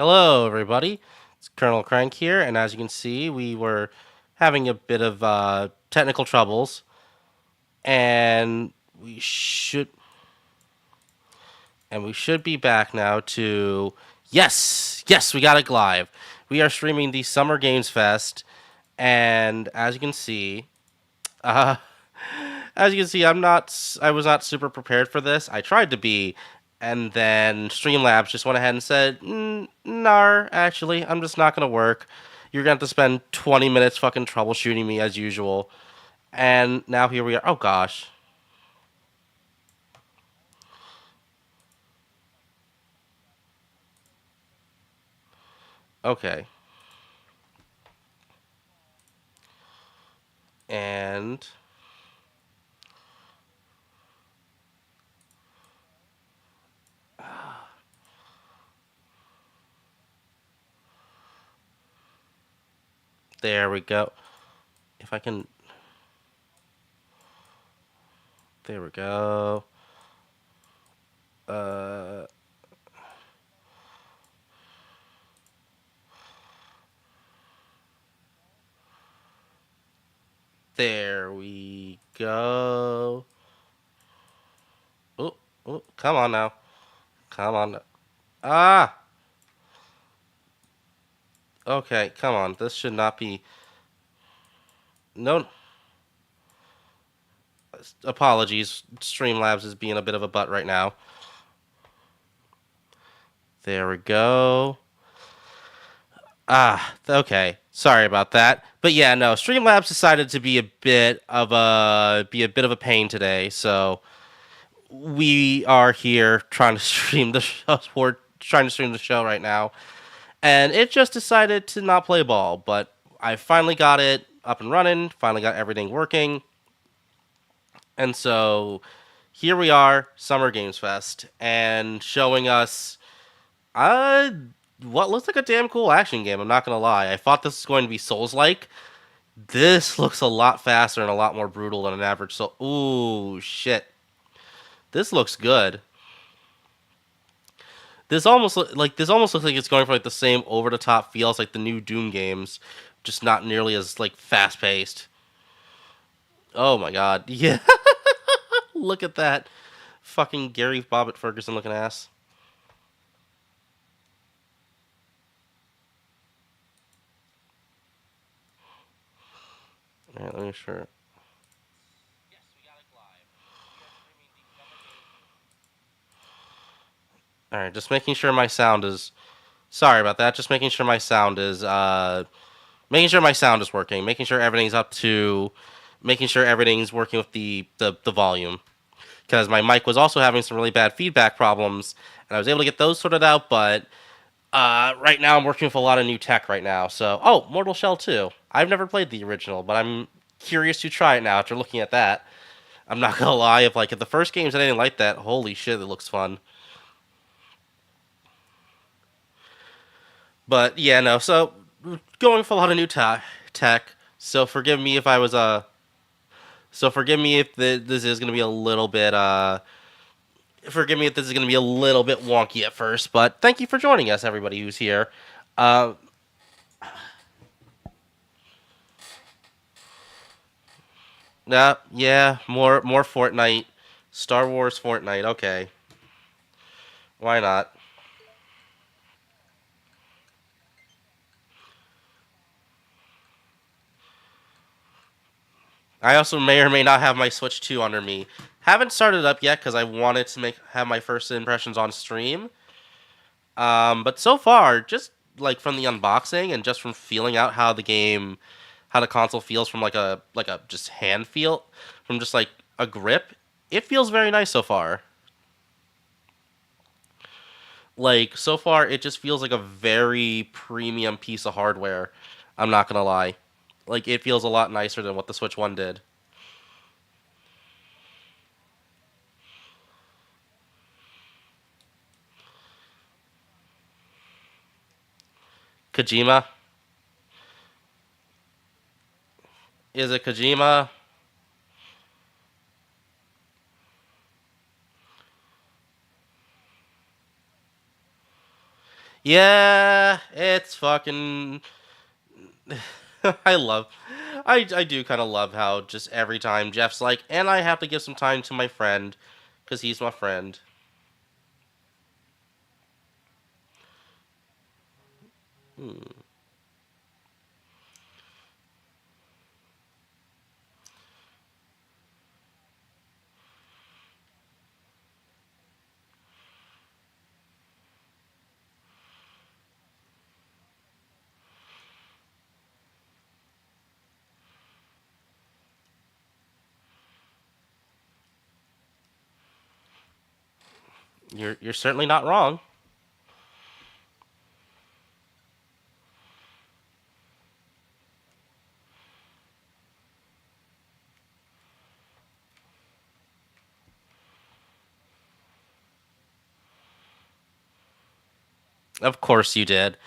Hello, everybody. It's Colonel Krank here, and as you can see, we were having a bit of technical troubles, and we should be back now to yes, we got it live. We are streaming the Summer Games Fest, and as you can see, uh, I was not super prepared for this. I tried to be, and then Streamlabs just went ahead and said, "Nar, actually, I'm just not gonna work. You're gonna have to spend 20 minutes fucking troubleshooting me as usual." And now here we are. Oh gosh. Okay. And there we go. If I can, there we go. Uh, there we go. Oh, oh, come on now. Come on. Ah. Okay, come on. This should not be. No, apologies. Streamlabs is being a bit of a butt right now. There we go. Ah, okay. Sorry about that. But yeah, no. Streamlabs decided to be a bit of a pain today. So we are here trying to stream the show. We're trying to stream the show right now, and it just decided to not play ball. But I finally got it up and running. Finally got everything working, and so here we are, Summer Games Fest, and showing us uh what looks like a damn cool action game. I'm not gonna lie. I thought this was going to be Souls-like. This looks a lot faster and a lot more brutal than an average Soul. Ooh, shit. This looks good. This almost looks like it's going for like the same over the top feel as like the new Doom games, just not nearly as like fast paced. Oh my god. Yeah. Look at that. Fucking Gary Bobbett Ferguson looking ass. Alright, let me sure. Alright, just making sure my sound is sorry about that. Just making sure my sound is working, making sure everything's up to making sure everything's working with the volume. Because my mic was also having some really bad feedback problems, and I was able to get those sorted out, but right now I'm working with a lot of new tech right now. So, oh, Mortal Shell 2. I've never played the original, but I'm curious to try it now after looking at that. I'm not gonna lie, if the first game's anything like that, holy shit, it looks fun. But yeah, no. So going for a lot of new tech. So forgive me if I was So forgive me if this is gonna be a little bit forgive me if this is gonna be a little bit wonky at first. But thank you for joining us, everybody who's here. Uh, yeah, more Fortnite, Star Wars Fortnite. Okay, why not? I also may or may not have my Switch 2 under me. Haven't started up yet because I wanted to make have my first impressions on stream. But so far, just like from the unboxing and just from feeling out how the console feels from like a just hand feel, from just like a grip, it feels very nice so far. Like so far, it just feels like a very premium piece of hardware. I'm not gonna lie, like it feels a lot nicer than what the Switch One did. Kojima, is it Kojima? Yeah, it's fucking. I love. I do kind of love how just every time Jeff's like, and I have to give some time to my friend because he's my friend. Hmm. You're certainly not wrong. Of course you did.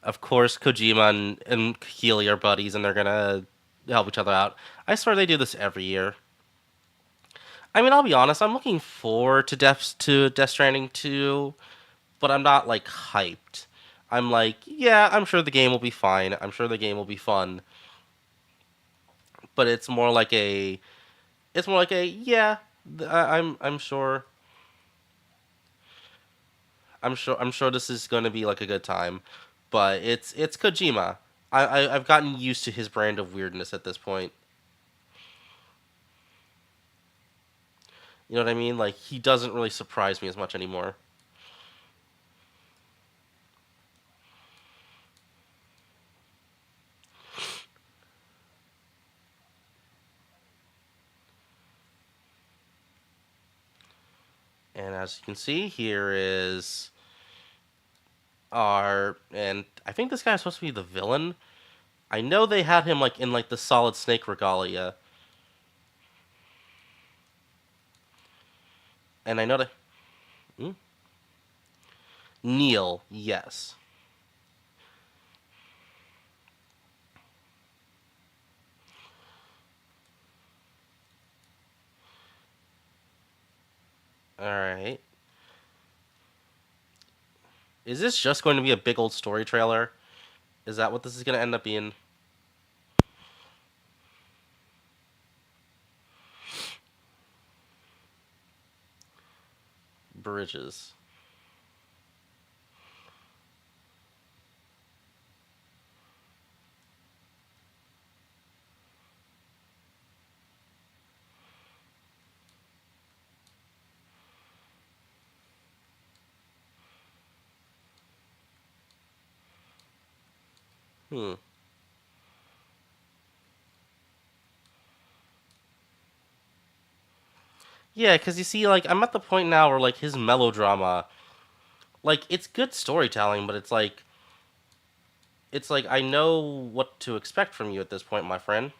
Of course Kojima and Keeley are buddies and they're gonna help each other out. I swear they do this every year. I mean, I'll be honest. I'm looking forward to Death Stranding 2, but I'm not like hyped. I'm like, yeah, I'm sure the game will be fine. I'm sure the game will be fun, but it's more like a yeah. I'm sure I'm sure this is going to be like a good time, but it's Kojima. I've gotten used to his brand of weirdness at this point. You know what I mean? Like he doesn't really surprise me as much anymore. And as you can see, here is and I think this guy's supposed to be the villain. I know they had him like in like the Solid Snake regalia, and I know that hmm? Neil, yes. All right. Is this just going to be a big old story trailer? Is that what this is going to end up being? Bridges. Hmm. Yeah, because you see, like, I'm at the point now where, like, his melodrama, like, it's good storytelling, but it's like, I know what to expect from you at this point, my friend.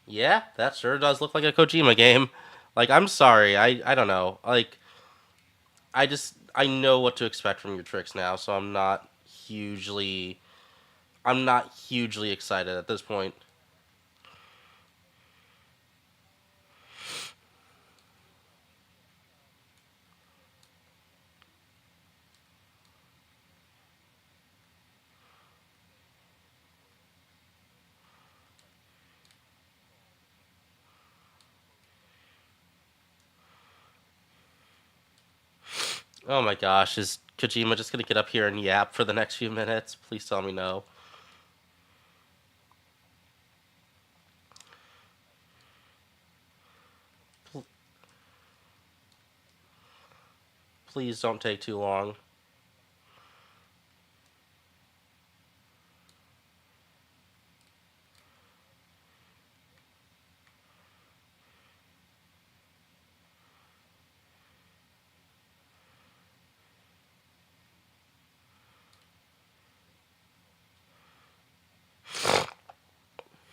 Yeah, that sure does look like a Kojima game. Like, I'm sorry, I don't know. Like, I know what to expect from your tricks now, so I'm not hugely excited at this point. Oh my gosh, is Kojima just gonna get up here and yap for the next few minutes? Please tell me no. Pl- Please don't take too long.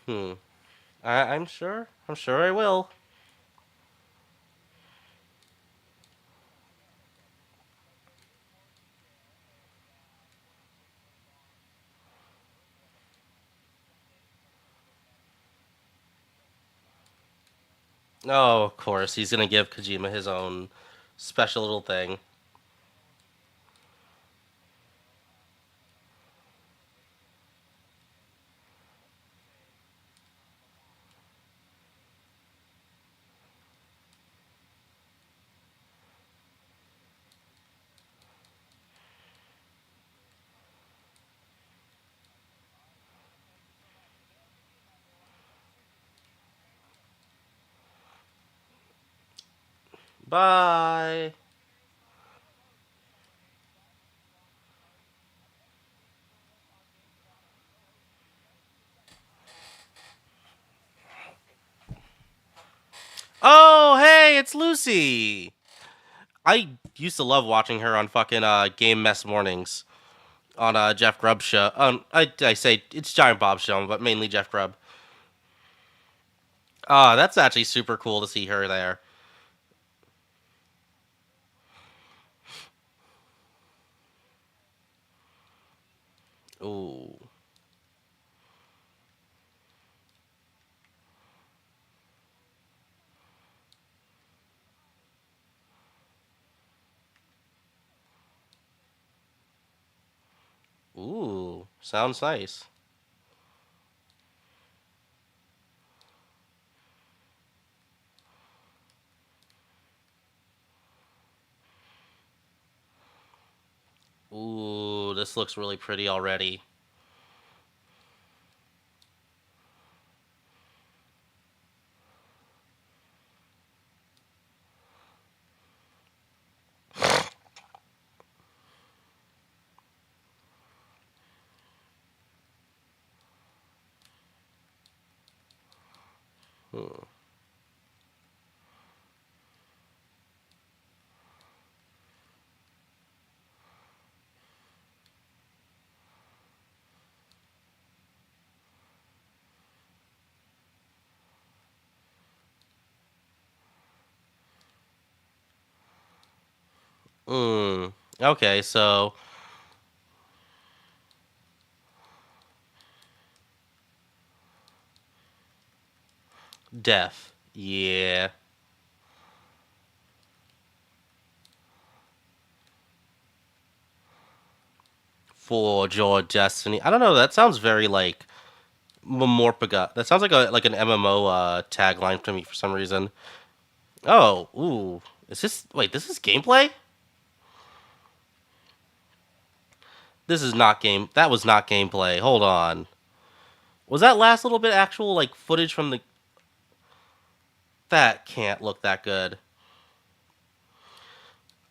Hmm. I'm sure. I'm sure I will. Oh, of course, he's gonna give Kojima his own special little thing. Bye. Oh, hey, it's Lucy. I used to love watching her on fucking Game Mess Mornings on Jeff Grubb's show. I say it's Giant Bob's show, but mainly Jeff Grubb. That's actually super cool to see her there. Ooh. Ooh. Sounds nice. Ooh, this looks really pretty already. Hmm. Hmm. Okay, so death. Yeah. Forge your destiny. I don't know. That sounds very like Morpega. That sounds like an MMO tagline to me for some reason. Oh, ooh. Is this wait, this is gameplay? This is not game that was not gameplay. Hold on. Was that last little bit actual like footage from the that can't look that good.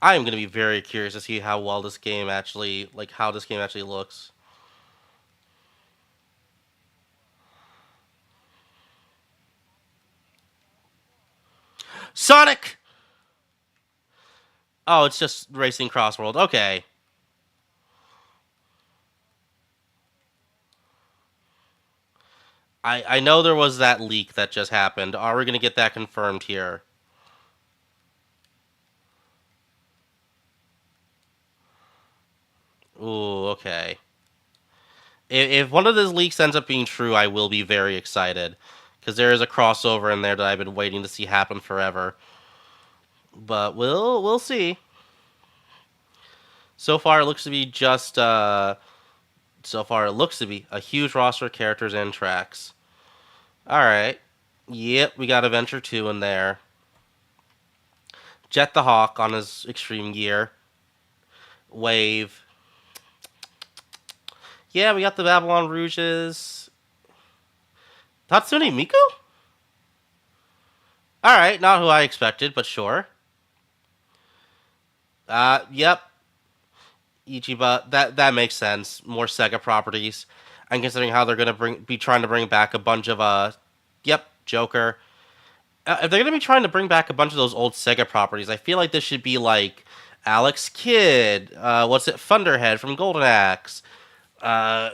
I am gonna be very curious to see how well this game actually like how this game actually looks. Sonic! Oh, it's just racing crossworld. Okay. I know there was that leak that just happened. Are we gonna get that confirmed here? Ooh, okay. If one of those leaks ends up being true, I will be very excited because there is a crossover in there that I've been waiting to see happen forever. But we'll see. So far, it looks to be just so far it looks to be a huge roster of characters and tracks. All right. Yep, we got Adventure 2 in there. Jet the Hawk on his extreme gear. Wave. Yeah, we got the Babylon Rouges. Tatsune Miku? All right, not who I expected, but sure. Yep. Ichiba. That makes sense. More Sega properties, and considering how they're gonna be trying to bring back a bunch of yep, Joker. If they're gonna be trying to bring back a bunch of those old Sega properties, I feel like this should be like Alex Kidd. What's it? Thunderhead from Golden Axe. Uh,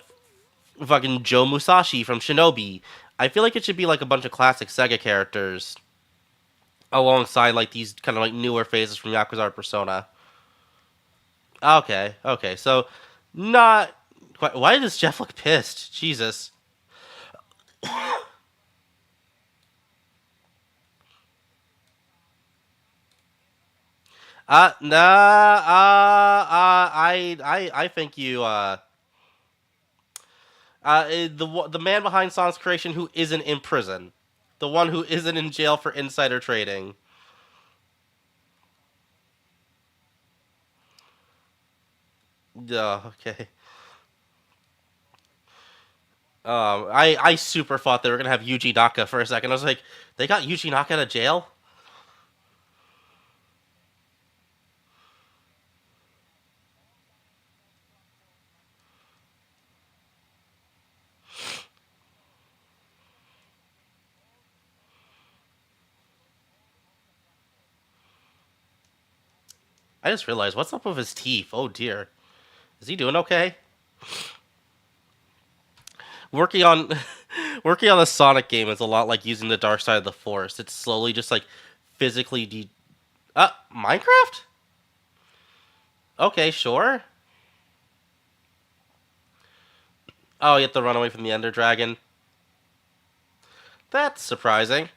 fucking Joe Musashi from Shinobi. I feel like it should be like a bunch of classic Sega characters alongside like these kind of like newer phases from Yakuza or Persona. Okay, okay, so not quite. Why does Jeff look pissed? Jesus. I think you, the man behind Sonic's creation who isn't in prison, the one who isn't in jail for insider trading. Okay. I super thought they were gonna have Yuji Naka for a second. I was like, they got Yuji Naka out of jail. I just realized what's up with his teeth. Oh dear, is he doing okay? Working on working on a Sonic game is a lot like using the dark side of the Force. It's slowly just like physically Minecraft? Okay, sure. Oh, you have to run away from the Ender Dragon. That's surprising.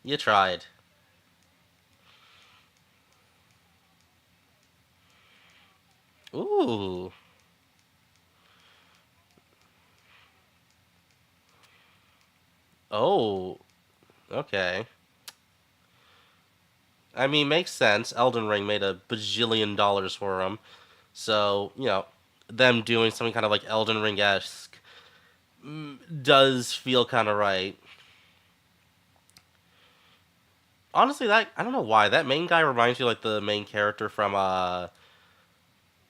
You tried. Ooh. Oh. Okay. I mean, makes sense. Elden Ring made a bajillion dollars for them. So, them doing something kind of like Elden Ring esque does feel kind of right. Honestly, that I don't know why that main guy reminds you like the main character from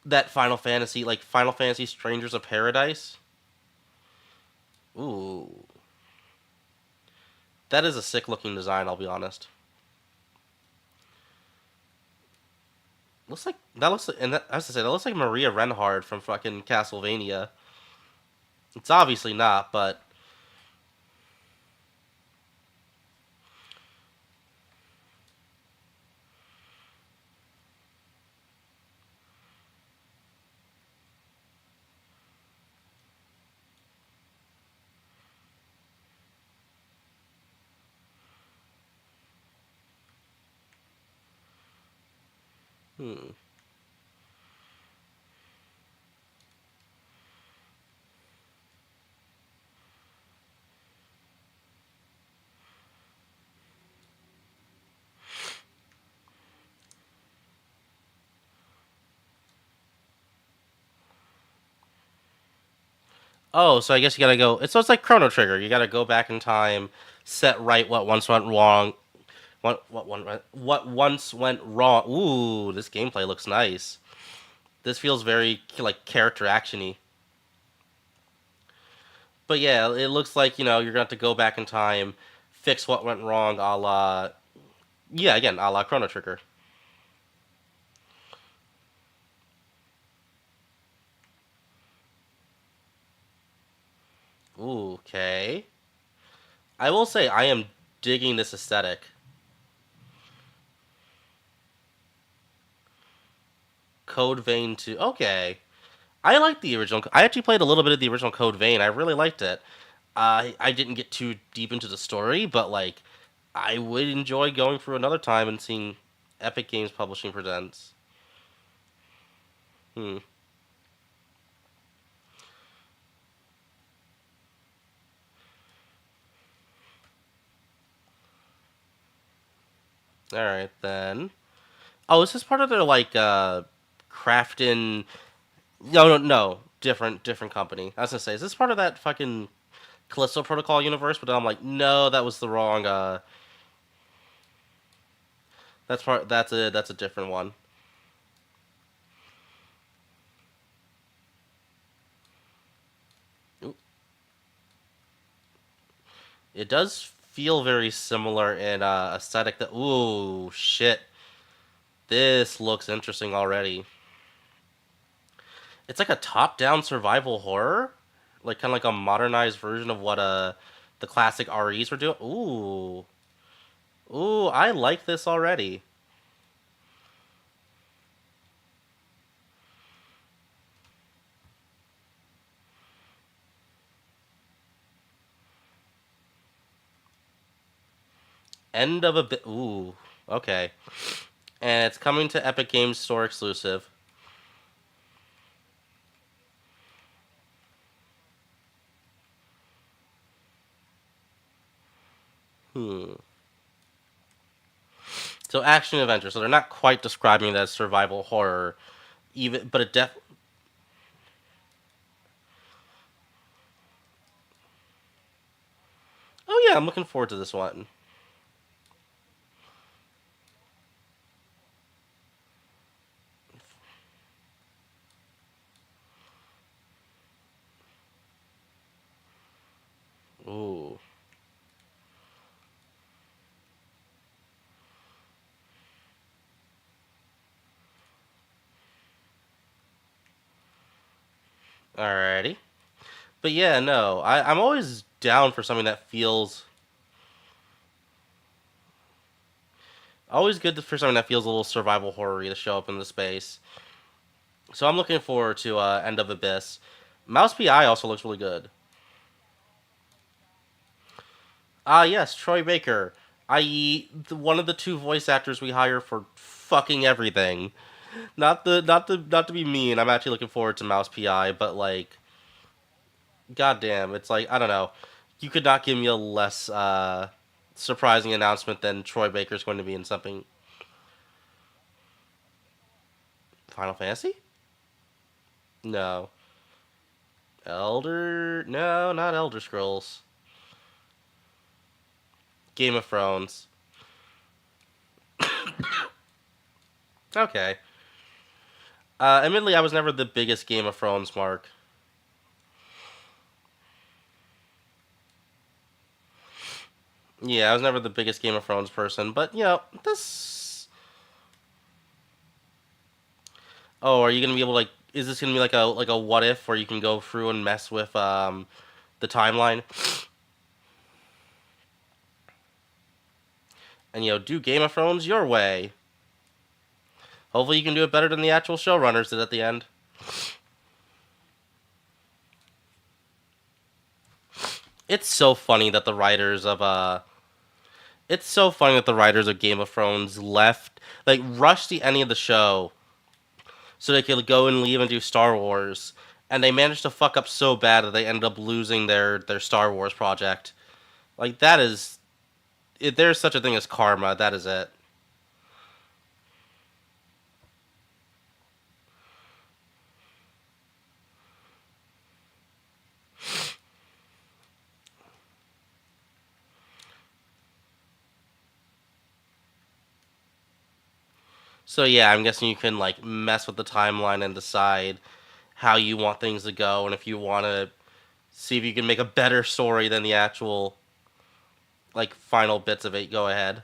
that Final Fantasy, like Final Fantasy Strangers of Paradise. Ooh, that is a sick looking design. I'll be honest. Looks like that looks like, and that, I was to say that looks like Maria Renhard from fucking Castlevania. It's obviously not, but hmm. Oh, so I guess you gotta go. It's like Chrono Trigger. You gotta go back in time, set right what once went wrong. What once went wrong? Ooh, this gameplay looks nice. This feels very like character actiony. But yeah, it looks like you're gonna have to go back in time, fix what went wrong, a la yeah, again, a la Chrono Trigger. Ooh, okay. I will say I am digging this aesthetic. Code Vein 2. Okay. I like the original. I actually played a little bit of the original Code Vein. I really liked it. I didn't get too deep into the story, but like, I would enjoy going through another time and seeing Epic Games Publishing presents. Hmm. All right then. Oh, is this part of their like crafting? No, no, no. Different company. I was gonna say, is this part of that fucking Callisto Protocol universe? But I'm like, no, that was the wrong. That's part. That's a different one. Ooh, it does feel very similar in aesthetic. That ooh shit, this looks interesting already. It's like a top-down survival horror, like kind of like a modernized version of what the classic REs were doing. Ooh, I like this already. End of a bit. Ooh, okay. And it's coming to Epic Games Store exclusive. Hmm. So action adventure. So they're not quite describing it as survival horror, even, but it Oh yeah, I'm looking forward to this one. Ooh. Alrighty. But yeah, no, I'm always down for something that feels always good for something that feels a little survival horror to show up in the space. So I'm looking forward to End of Abyss. Mouse PI also looks really good. Ah, yes, Troy Baker, i.e., one of the two voice actors we hire for fucking everything. Not to be mean. I'm actually looking forward to Mouse PI, but like, goddamn, it's like I don't know. You could not give me a less surprising announcement than Troy Baker's going to be in something. Final Fantasy? No. Elder? No, not Elder Scrolls. Game of Thrones. Okay. Admittedly, I was never the biggest Game of Thrones mark. Yeah, I was never the biggest Game of Thrones person, but you know this. Oh, are you gonna be able to like? Is this gonna be like a what if where you can go through and mess with the timeline and do Game of Thrones your way? Hopefully, you can do it better than the actual showrunners did at the end. It's so funny that the writers of It's so funny that the writers of Game of Thrones left, like, rushed the ending of the show so they could go and leave and do Star Wars, and they managed to fuck up so bad that they ended up losing their Star Wars project. Like that is, if there's such a thing as karma, that is it. So yeah, I'm guessing you can like mess with the timeline and decide how you want things to go, and if you want to see if you can make a better story than the actual like final bits of it, go ahead.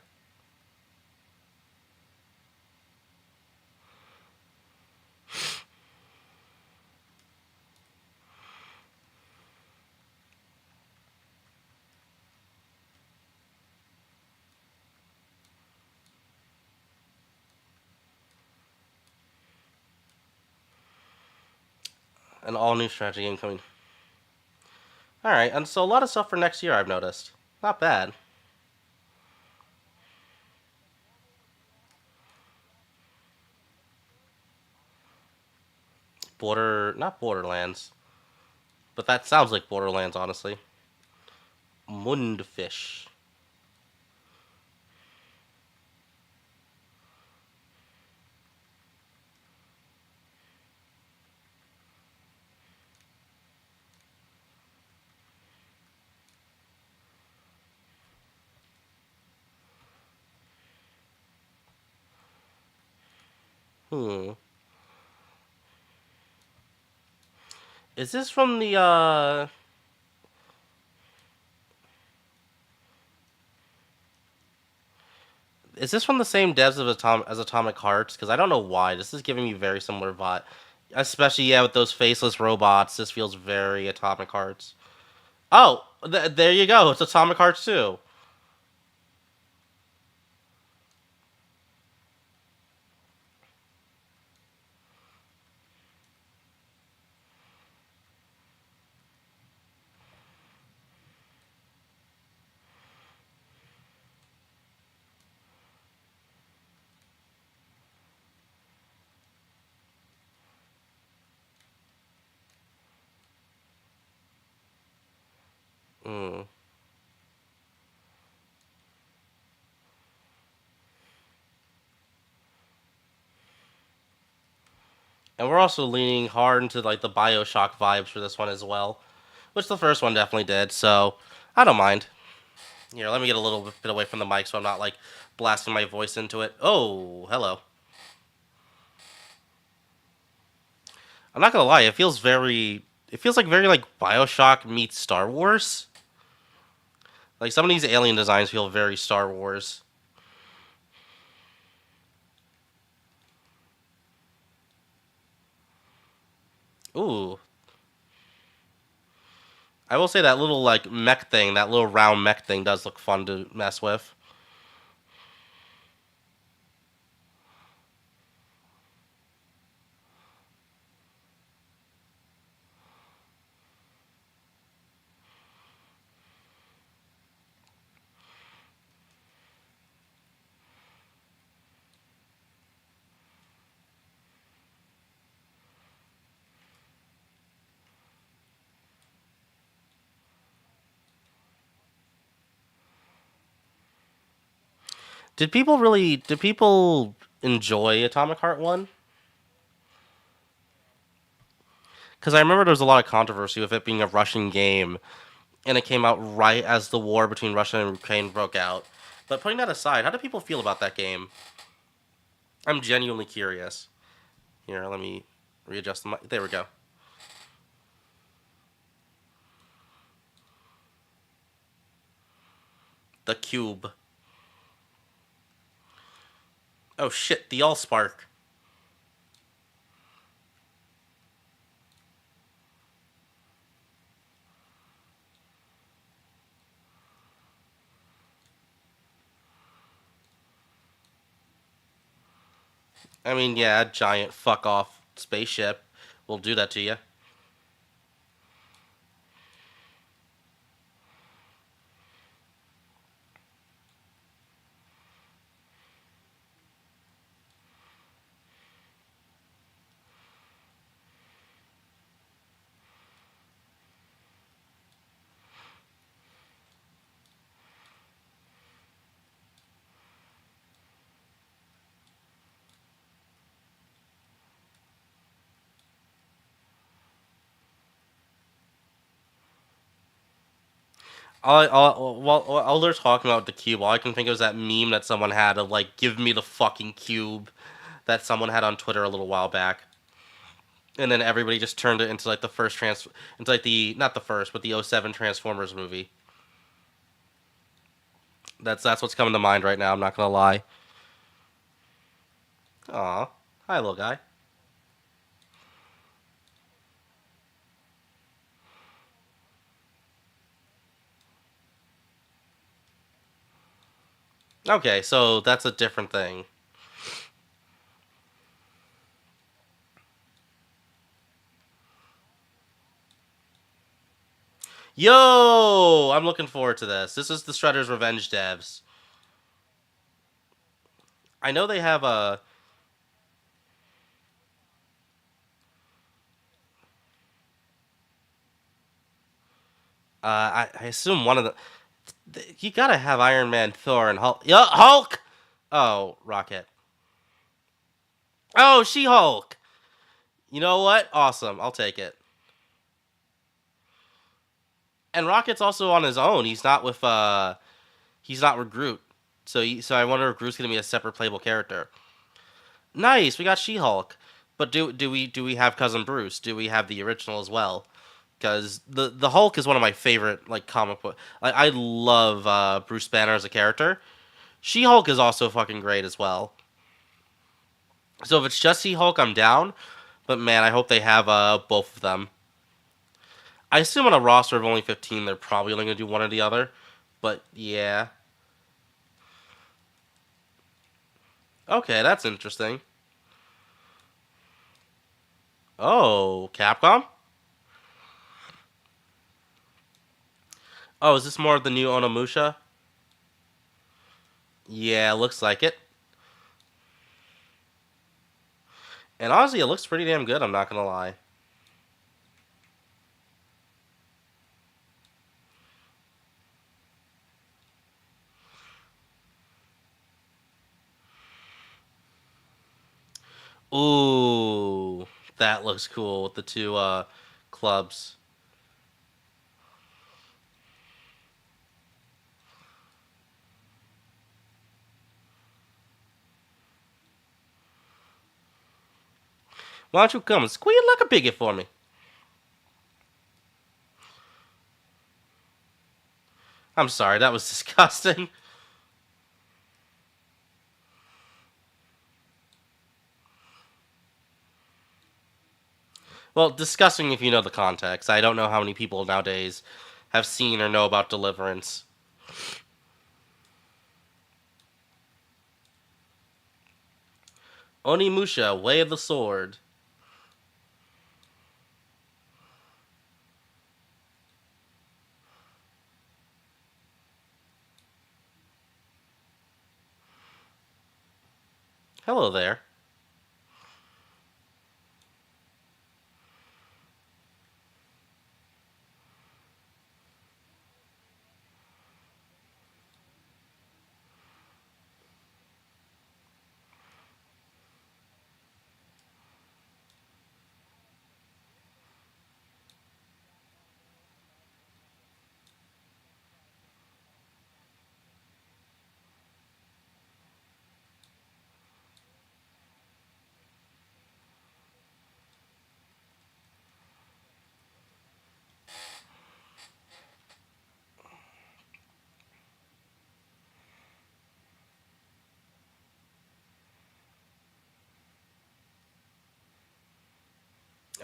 An all new strategy game coming. All right, and so a lot of stuff for next year I've noticed. Not bad. Not Borderlands, but that sounds like Borderlands, honestly. Mundfish. Hmm. Is this from the Is this from the same devs of as Atomic Hearts? Because I don't know why. This is giving me very similar vibe. Especially, yeah, with those faceless robots. This feels very Atomic Hearts. Oh, there you go. It's Atomic Hearts too. And we're also leaning hard into like the BioShock vibes for this one as well, which the first one definitely did. So I don't mind. Here, let me get a little bit away from the mic so I'm not like blasting my voice into it. Oh, hello. I'm not gonna lie, it feels very. It feels like very like BioShock meets Star Wars. Like some of these alien designs feel very Star Wars. Ooh, I will say that little like mech thing, that little round mech thing, does look fun to mess with. Did people enjoy Atomic Heart 1? Because I remember there was a lot of controversy with it being a Russian game, and it came out right as the war between Russia and Ukraine broke out. But putting that aside, how do people feel about that game? I'm genuinely curious. Here, let me readjust the mic. There we go. The Cube. Oh shit, the Allspark. I mean, yeah, a giant fuck off spaceship will do that to you. While they're talking about the cube, all I can think of is that meme that someone had of like, "Give me the fucking cube," that someone had on Twitter a little while back, and then everybody just turned it into like the first into like the not the first, but the '07 Transformers movie. That's what's coming to mind right now. I'm not gonna lie. Aw, hi little guy. Okay, so that's a different thing. Yo, I'm looking forward to this. This is the Shredder's Revenge devs. I know they have a. I assume one of the. You gotta have Iron Man, Thor, and Hulk. Yo, Hulk. Oh, Rocket. Oh, She Hulk. You know what? Awesome. I'll take it. And Rocket's also on his own. He's not with. He's not with Groot. So I wonder if Groot's gonna be a separate playable character. Nice. We got She Hulk. But do we have Cousin Bruce? Do we have the original as well? Because the Hulk is one of my favorite like comic book. Like I love Bruce Banner as a character. She Hulk is also fucking great as well. So if it's just She Hulk, I'm down. But man, I hope they have both of them. I assume on a roster of only 15, they're probably only gonna do one or the other. But yeah, okay, that's interesting. Oh, Capcom. Oh, is this more of the new Onimusha? Yeah, looks like it. And honestly, it looks pretty damn good. I'm not gonna lie. Ooh. That looks cool with the two clubs. Why don't you come and squeal like a bigot for me? I'm sorry, that was disgusting. Well, disgusting if you know the context. I don't know how many people nowadays have seen or know about Deliverance. Onimusha, Way of the Sword. Hello there.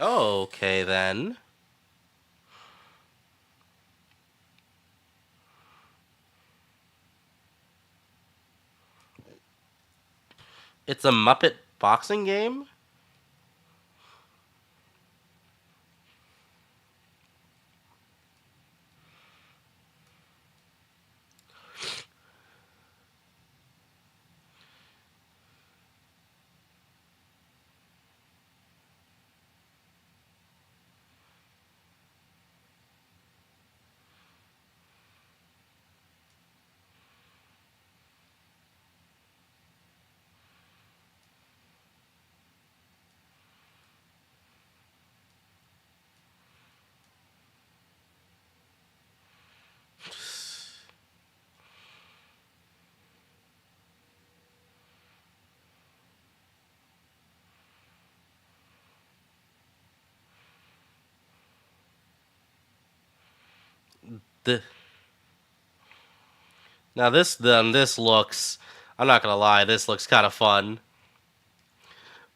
Okay then. It's a Muppet boxing game? The Now this looks, I'm not gonna lie, this looks kind of fun.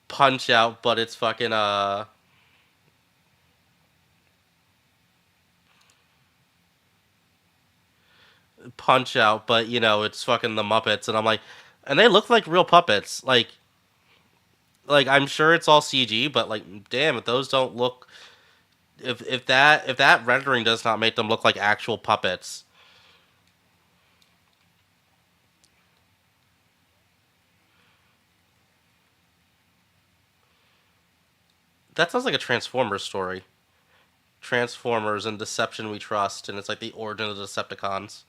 Punch Out, but it's fucking Punch Out, but you know it's fucking the Muppets, and I'm like, and they look like real puppets. Like I'm sure it's all CG, but like, damn, if those don't look, if that rendering does not make them look like actual puppets, that sounds like a Transformers story. Transformers and Deception We Trust, and it's like the origin of the Decepticons.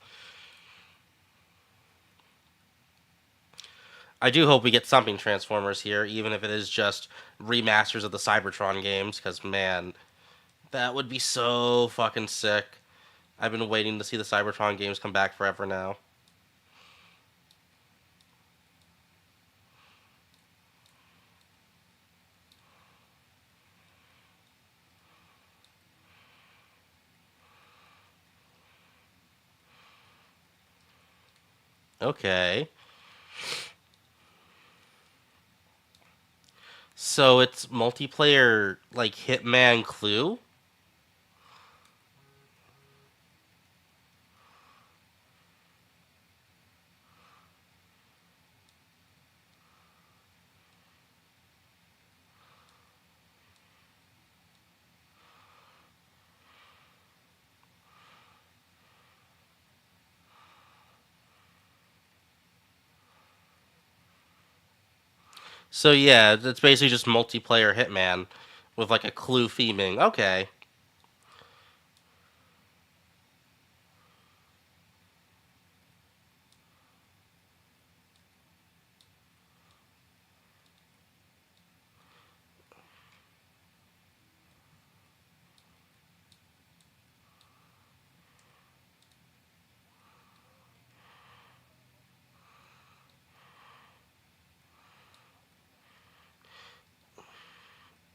I do hope we get something Transformers here, even if it is just remasters of the Cybertron games, because man, that would be so fucking sick. I've been waiting to see the Cybertron games come back forever now. Okay. So it's multiplayer like Hitman Clue? So yeah, it's basically just multiplayer Hitman with like a Clue theming. Okay.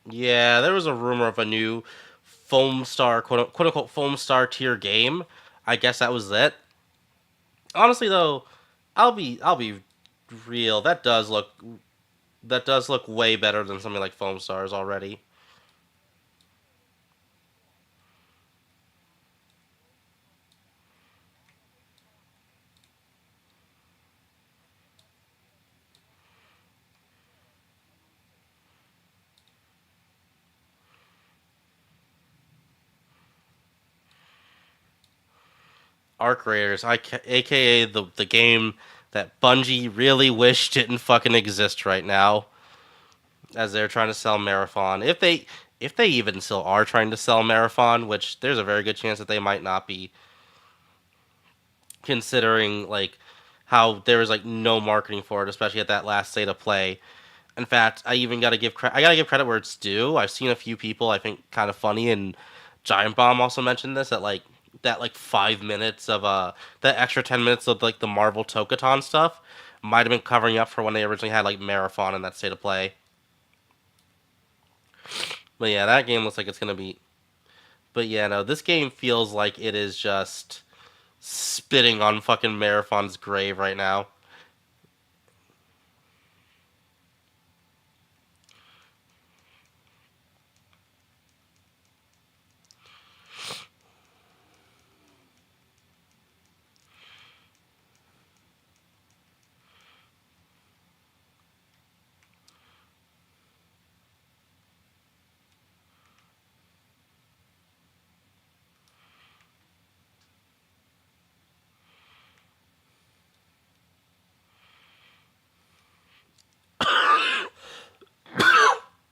Yeah, there was a rumor of a new foam star, quote unquote foam star tier game. I guess that was it. Honestly, though, I'll be real. That does look way better than something like foam stars already. Arc Raiders, aka the game that Bungie really wish didn't fucking exist right now, as they're trying to sell Marathon. If they even still are trying to sell Marathon, which there's a very good chance that they might not be, considering like how there was like no marketing for it, especially at that last state of play. In fact, I gotta give credit where it's due. I've seen a few people I think kind of funny, and Giant Bomb also mentioned this that like 5 minutes of that extra 10 minutes of like the Marvel Tokaton stuff might have been covering up for when they originally had like Marathon in that state of play. But yeah, that game looks like it's gonna be. But yeah, no, this game feels like it is just spitting on fucking Marathon's grave right now.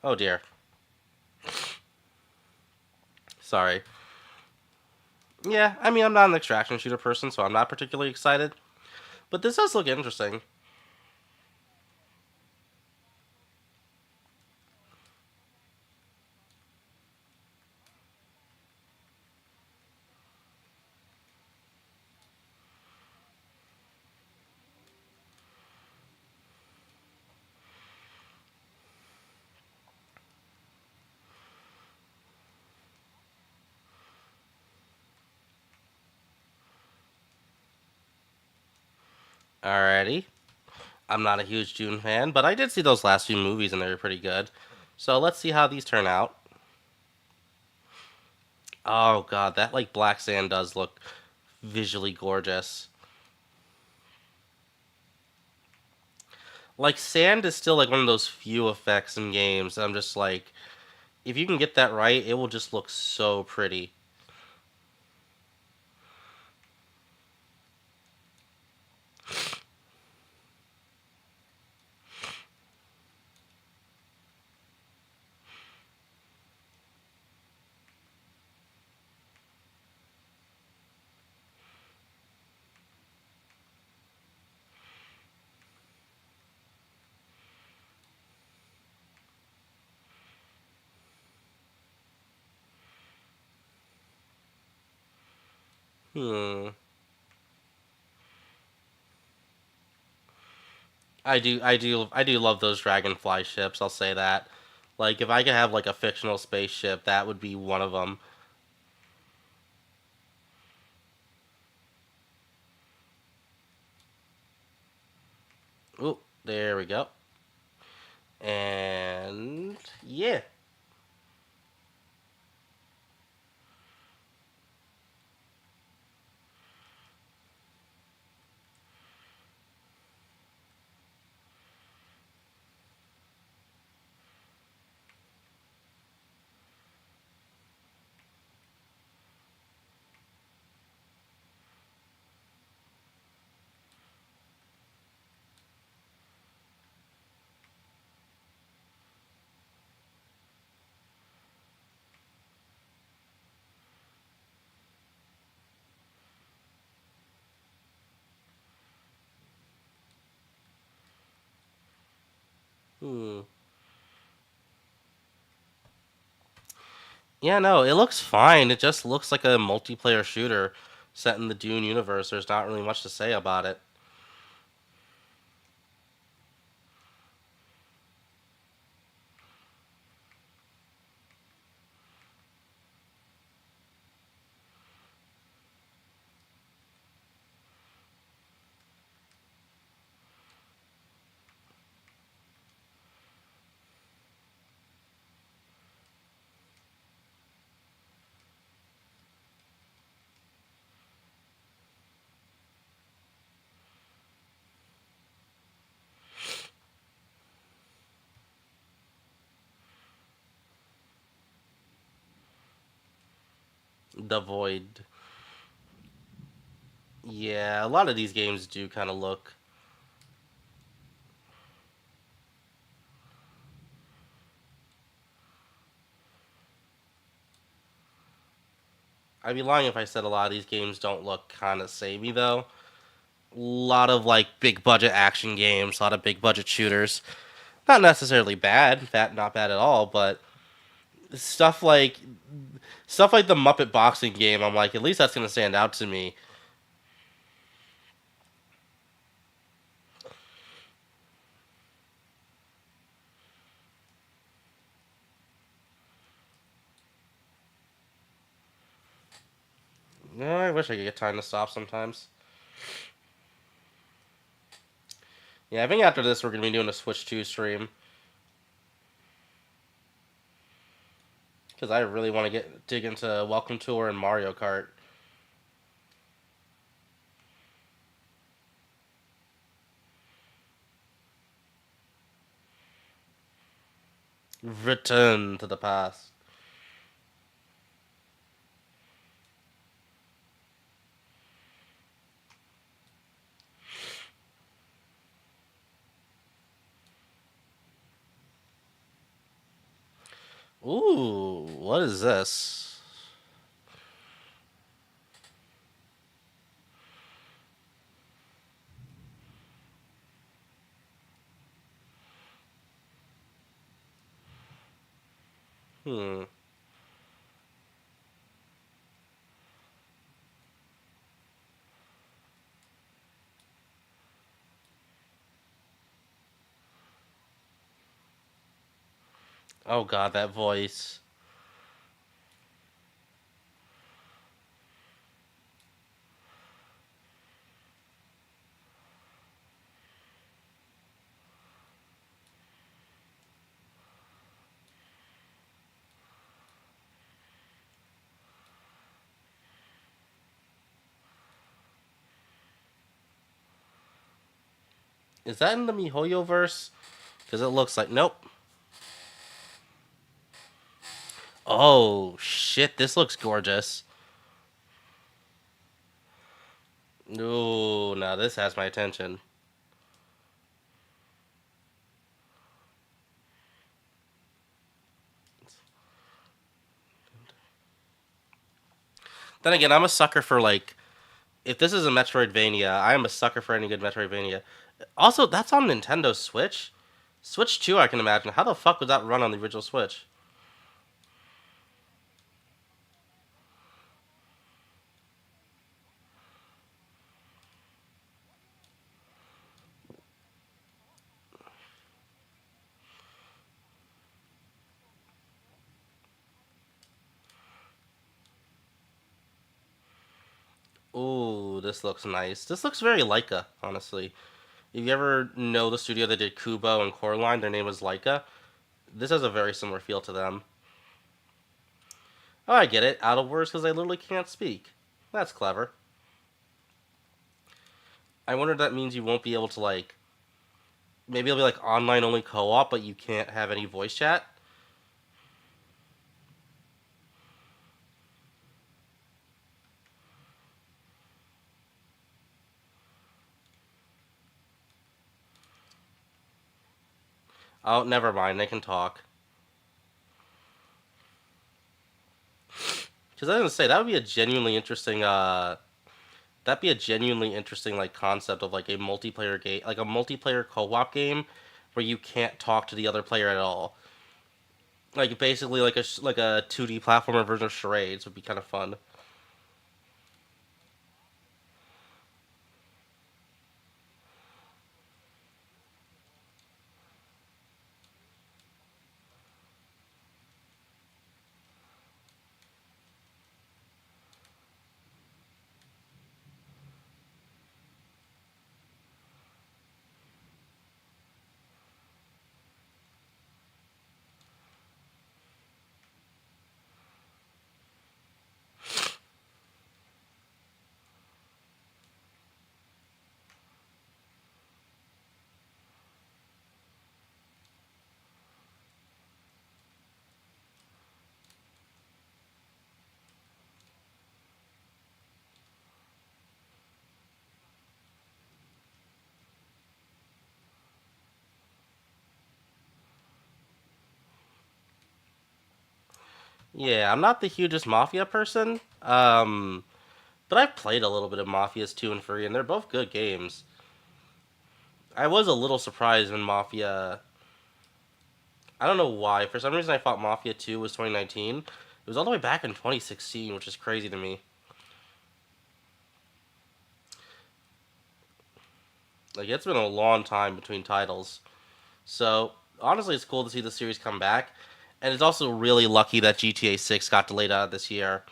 Oh dear. Sorry. Yeah, I mean, I'm not an extraction shooter person, so I'm not particularly excited. But this does look interesting. Alrighty. I'm not a huge Dune fan, but I did see those last few movies and they were pretty good. So let's see how these turn out. Oh god, that like black sand does look visually gorgeous. Like sand is still like one of those few effects in games that I'm just like, if you can get that right, it will just look so pretty. Hmm. I do love those dragonfly ships. I'll say that. Like if I could have like a fictional spaceship, that would be one of them. Oh, there we go. And yeah. Hmm. Yeah, no, it looks fine. It just looks like a multiplayer shooter set in the Dune universe. There's not really much to say about it. The Void. Yeah, a lot of these games do kind of look. I'd be lying if I said a lot of these games don't look kind of samey though. A lot of like big budget action games, a lot of big budget shooters. Not necessarily bad, not bad at all, but stuff like stuff like the Muppet boxing game, I'm like, at least that's gonna stand out to me. I wish I could get time to stop sometimes. Yeah, I think after this we're gonna be doing a Switch 2 stream because I really want to get dig into Welcome Tour and Mario Kart. Return to the past. Ooh, what is this? Hmm. Oh god, that voice. Is that in the MiHoYo verse? Because it looks like nope. Oh shit, this looks gorgeous. Ooh, now this has my attention. Then again, I'm a sucker for like if this is a Metroidvania, I am a sucker for any good Metroidvania. Also, that's on Nintendo Switch. Switch 2, I can imagine. How the fuck would that run on the original Switch? Ooh, this looks nice. This looks very Leica, honestly. If you ever know the studio that did Kubo and Coraline, their name was Leica. This has a very similar feel to them. Oh, I get it. Out of words because I literally can't speak. That's clever. I wonder if that means you won't be able to, like, maybe it'll be like online only co op, but you can't have any voice chat. Oh, never mind. They can talk. Because I was gonna say that would be a genuinely interesting. That'd be a genuinely interesting like concept of like a multiplayer game, like a multiplayer co-op game, where you can't talk to the other player at all. Like basically like a 2D platformer version of charades would be kind of fun. Yeah, I'm not the hugest Mafia person. But I've played a little bit of Mafia's 2 and 3, and they're both good games. I was a little surprised when Mafia. I don't know why. For some reason, I thought Mafia 2 was 2019. It was all the way back in 2016, which is crazy to me. Like, it's been a long time between titles. So, honestly, it's cool to see the series come back. And it's also really lucky that GTA 6 got delayed out of this year.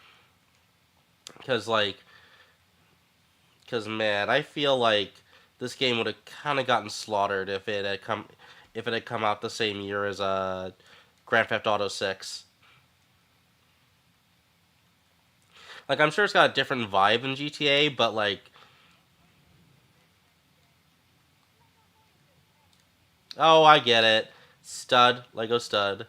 Because, like, because man, I feel like this game would have kind of gotten slaughtered if it had come out the same year as Grand Theft Auto 6. Like I'm sure it's got a different vibe than GTA, but like oh, I get it. Stud, Lego stud.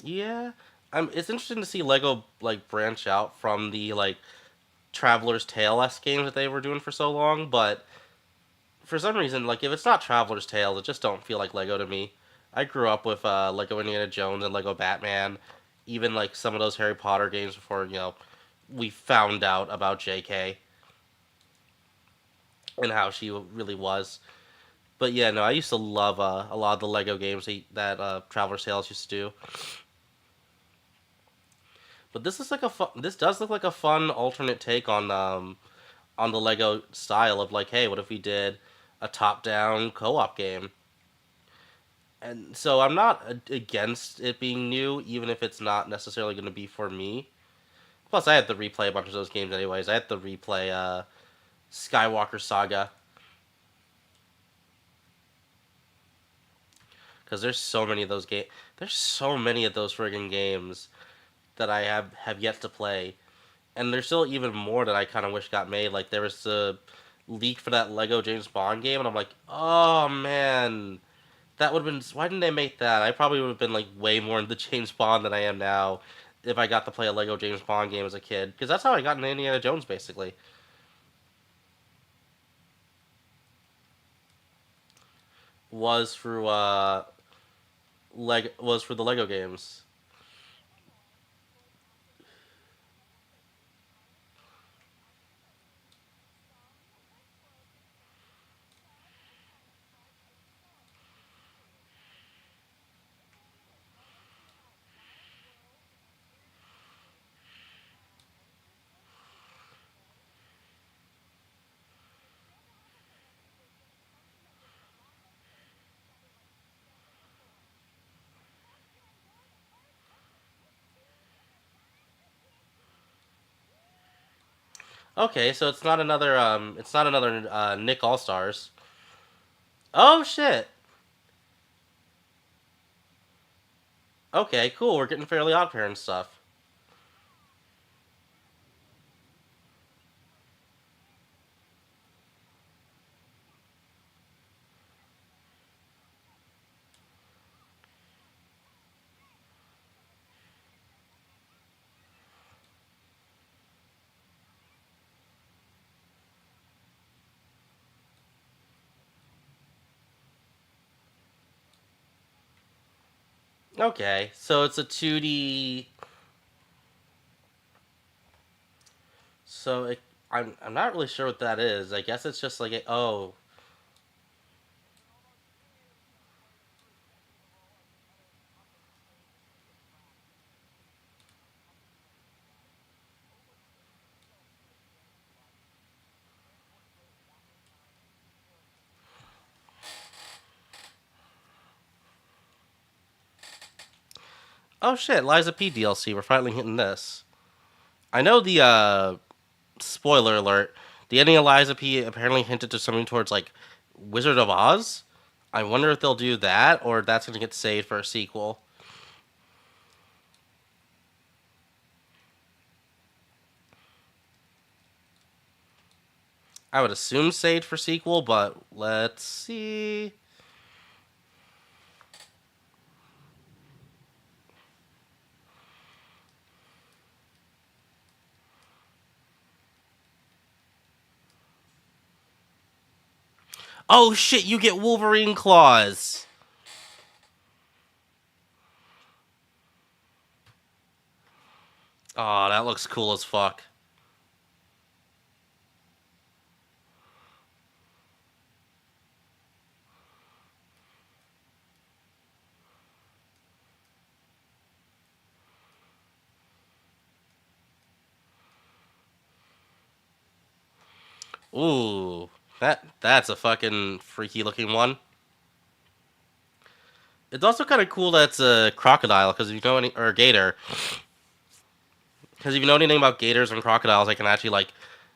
Yeah. It's interesting to see Lego like branch out from the like Traveler's Tale s games that they were doing for so long, but for some reason, like if it's not Traveler's Tales, it just don't feel like Lego to me. I grew up with Lego Indiana Jones and Lego Batman, even like some of those Harry Potter games before we found out about J.K. and how she really was. But yeah, no, I used to love a lot of the Lego games that Traveler's Tales used to do. But this is like this does look like a fun alternate take on the Lego style of like, hey, what if we did a top-down co-op game? And so I'm not against it being new, even if it's not necessarily going to be for me. Plus, I had to replay a bunch of those games anyways. I had to replay Skywalker Saga because there's so many of those games. There's so many of those friggin' games that I have yet to play, and there's still even more that I kind of wish got made. Like there was the leak for that Lego James Bond game, and I'm like, oh man, that would have been. Why didn't they make that? I probably would have been like way more into James Bond than I am now if I got to play a Lego James Bond game as a kid. Because that's how I got into Indiana Jones, basically. Was through was for the Lego games. Okay, so it's not another Nick All Stars. Oh shit. Okay, cool. We're getting Fairly Odd Parents stuff. Okay, so it's a 2D. So I'm not really sure what that is. I guess it's just like oh oh shit, Liza P DLC. We're finally hitting this. I know the spoiler alert. The ending of Liza P apparently hinted to something towards like Wizard of Oz. I wonder if they'll do that or if that's going to get saved for a sequel. I would assume saved for sequel, but let's see. Oh shit, you get Wolverine claws. Oh, that looks cool as fuck. Ooh, that's a fucking freaky looking one. It's also kind of cool that it's a crocodile because if you know any or a gator, because if you know anything about gators and crocodiles, they can actually like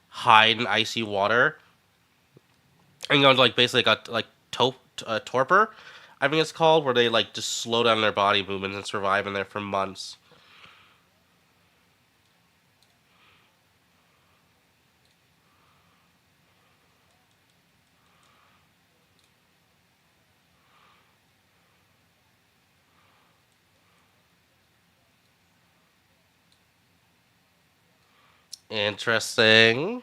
hide in icy water and go into like basically like torpor, I think it's called, where they like just slow down their body movements and survive in there for months. Interesting.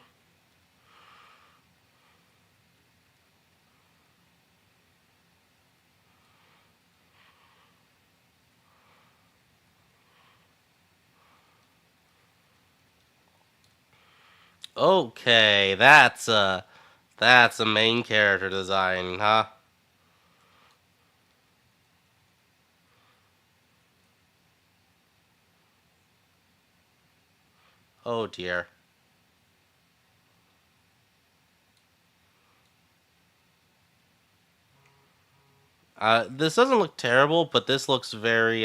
Okay, that's a main character design, huh? Oh dear. This doesn't look terrible, but this looks very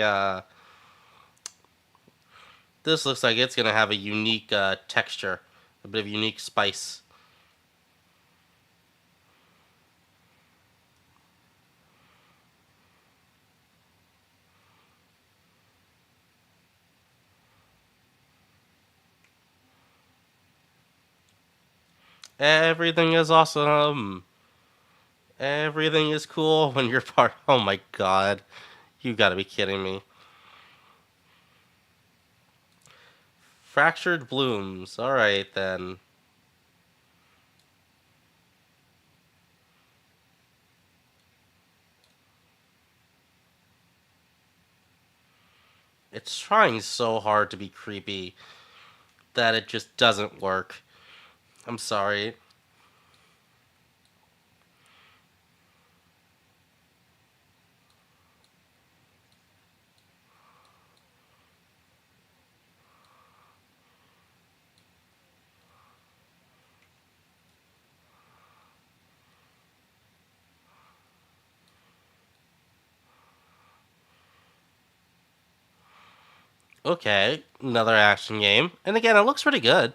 this looks like it's gonna have a unique texture, a bit of unique spice. Everything is awesome. Everything is cool when you're part. Oh my god, you gotta be kidding me. Fractured blooms. All right then. It's trying so hard to be creepy that it just doesn't work. I'm sorry. Okay, another action game, and again, it looks pretty good.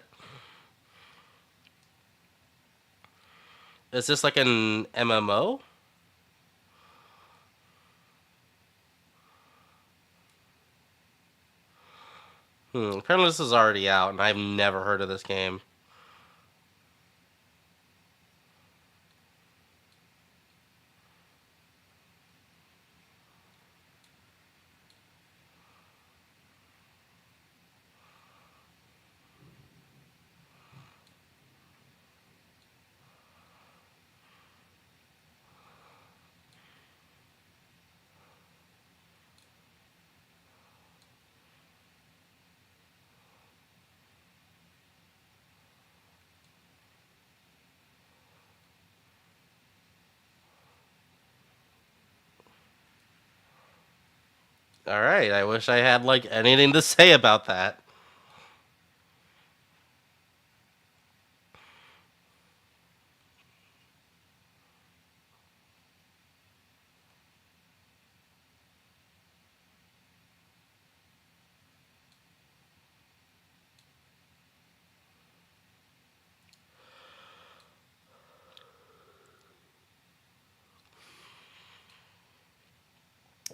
Is this like an MMO? Apparently this is already out, and I've never heard of this game. All right, I wish I had like anything to say about that.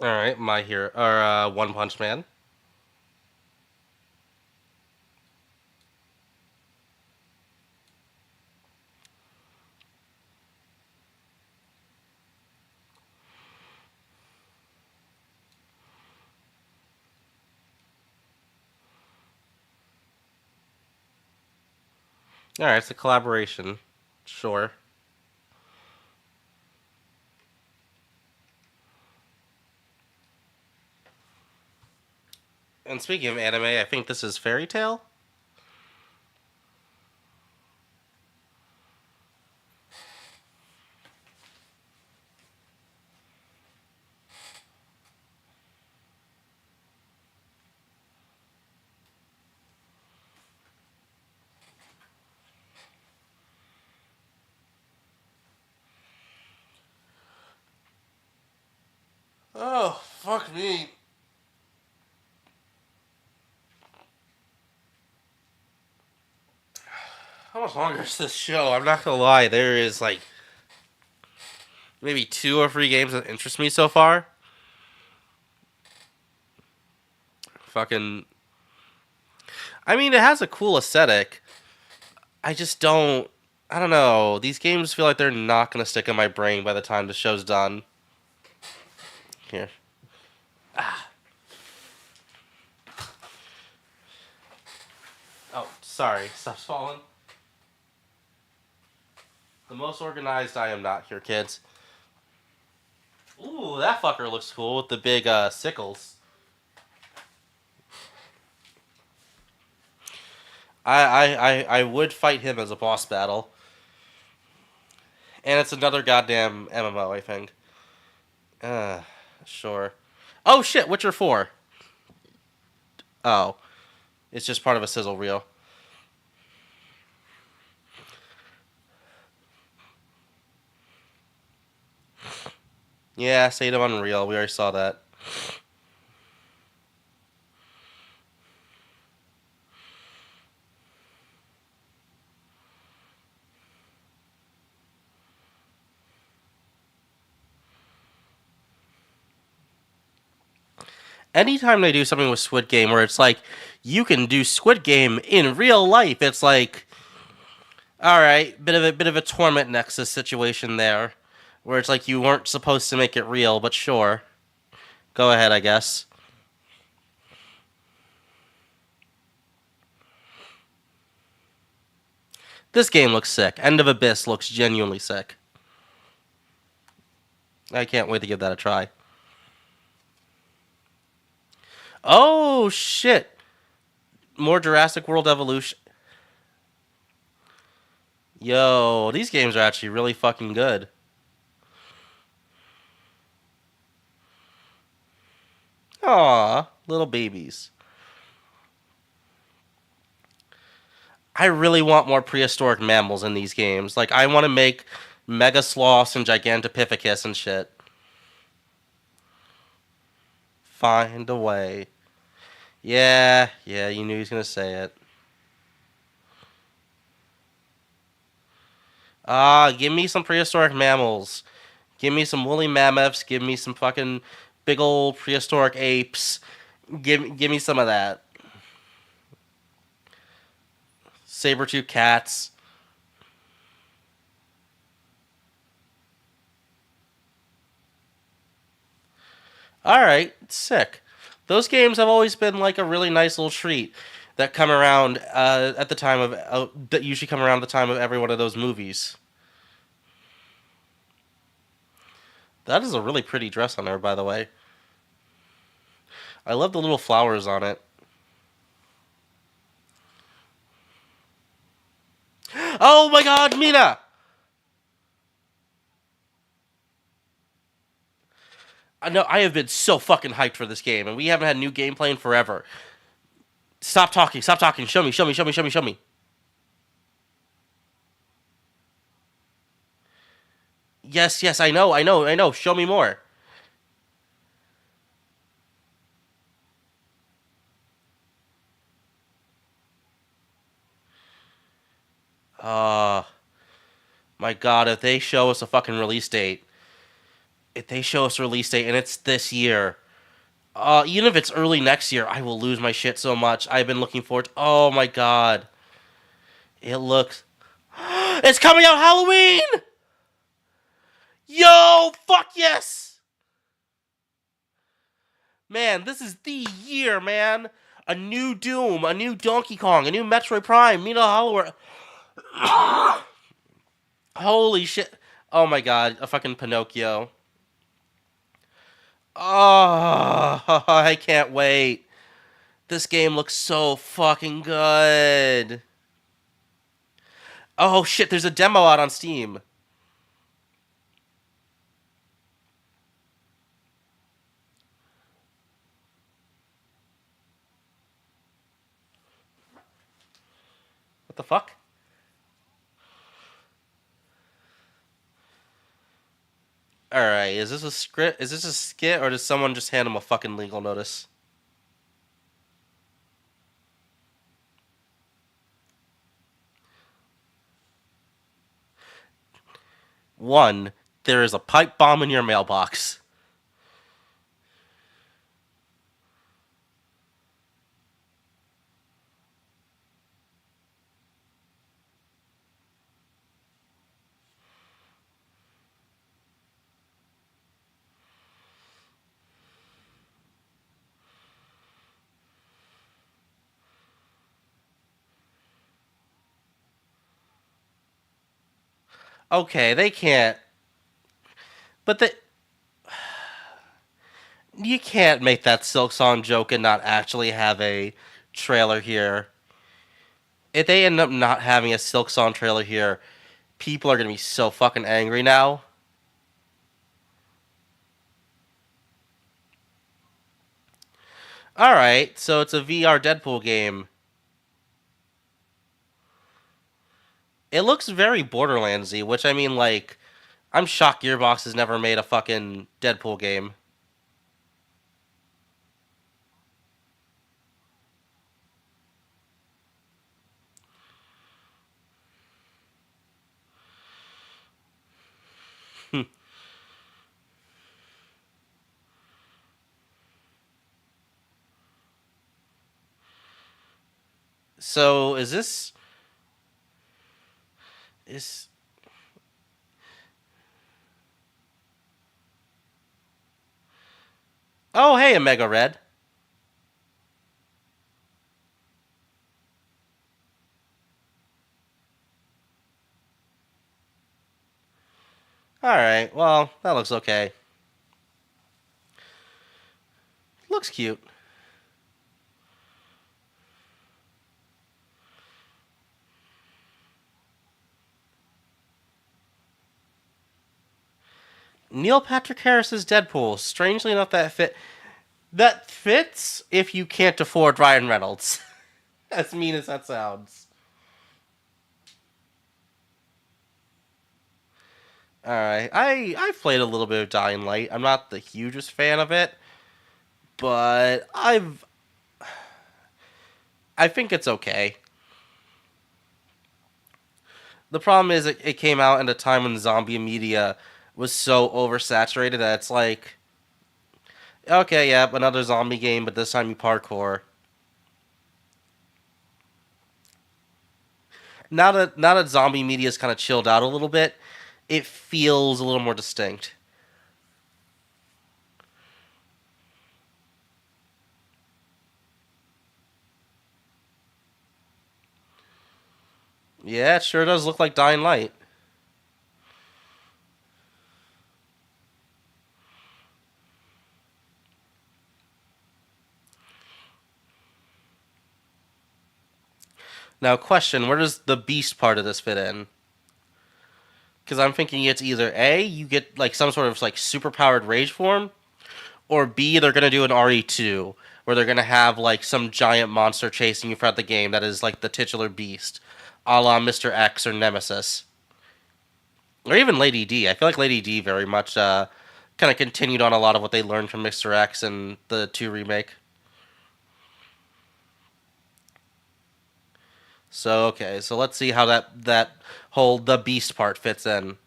All right, my hero or One Punch Man. All right, it's a collaboration. Sure. And speaking of anime, I think this is Fairy Tail. Oh, fuck me. How much longer is this show? I'm not gonna lie, there is like maybe 2 or 3 games that interest me so far. Fucking. I mean, it has a cool aesthetic. I just don't. I don't know. These games feel like they're not gonna stick in my brain by the time the show's done. Here. Oh, sorry. Stop falling. The most organized I am not here, kids. Ooh, that fucker looks cool with the big sickles. I would fight him as a boss battle. And it's another goddamn MMO, I think. Uh, sure. Oh shit, Witcher 4. Oh, it's just part of a sizzle reel. Yeah, State of Unreal. We already saw that. Anytime they do something with Squid Game where it's like you can do Squid Game in real life, it's like, all right, bit of a torment nexus situation there, where it's like you weren't supposed to make it real, but sure, go ahead, I guess. This game looks sick. End of Abyss looks genuinely sick. I can't wait to give that a try. Oh shit! More Jurassic World Evolution. Yo, these games are actually really fucking good. Aw, little babies. I really want more prehistoric mammals in these games. Like, I want to make Mega Sloths and Gigantopithecus and shit. Find a way. Yeah, yeah, you knew he was gonna say it. Ah, give me some prehistoric mammals. Give me some woolly mammoths. Give me some fucking big old prehistoric apes. Give me some of that. Saber-tooth cats. All right, sick. Those games have always been like a really nice little treat that come around at the time of that usually come around the time of every one of those movies. That is a really pretty dress on her, by the way. I love the little flowers on it. Oh my God, Mina! I know I have been so fucking hyped for this game, and we haven't had new gameplay in forever. Stop talking, stop talking. Show me, show me, show me, show me, show me. Yes, yes, I know, I know, I know. Show me more. Uh, my God, if they show us a fucking release date, if they show us a release date and it's this year, even if it's early next year, I will lose my shit so much. I've been looking forward to, oh my God. It looks, it's coming out Halloween! Yo, fuck yes! Man, this is the year, man. A new Doom, a new Donkey Kong, a new Metroid Prime, Mina Hollow. Holy shit. Oh my God, a fucking Pinocchio. Oh, I can't wait. This game looks so fucking good. Oh shit, there's a demo out on Steam. What the fuck? Alright, is this a script? Is this a skit, or does someone just hand him a fucking legal notice? One, there is a pipe bomb in your mailbox. Okay, they can't. But they, you can't make that Silk Song joke and not actually have a trailer here. If they end up not having a Silk Song trailer here, people are gonna be so fucking angry now. Alright, so it's a VR Deadpool game. It looks very Borderlandsy, which I mean, like, I'm shocked Gearbox has never made a fucking Deadpool game. So is this is oh hey a Mega Red. Alright, well, that looks okay. Looks cute. Neil Patrick Harris's Deadpool. Strangely enough, that fits if you can't afford Ryan Reynolds. As mean as that sounds. All right, I've played a little bit of Dying Light. I'm not the hugest fan of it, but I think it's okay. The problem is it came out at a time when zombie media was so oversaturated that it's like, okay, yeah, another zombie game, but this time you parkour. Now that zombie media's kind of chilled out a little bit, it feels a little more distinct. Yeah, it sure does look like Dying Light. Now, question: where does the beast part of this fit in? Because I'm thinking it's either A, you get like some sort of like super powered rage form, or B, they're gonna do an RE2 where they're gonna have like some giant monster chasing you throughout the game that is like the titular beast, a la Mr. X or Nemesis, or even Lady D. I feel like Lady D very much kind of continued on a lot of what they learned from Mr. X and the 2 remake. So okay, so let's see how that whole the beast part fits in.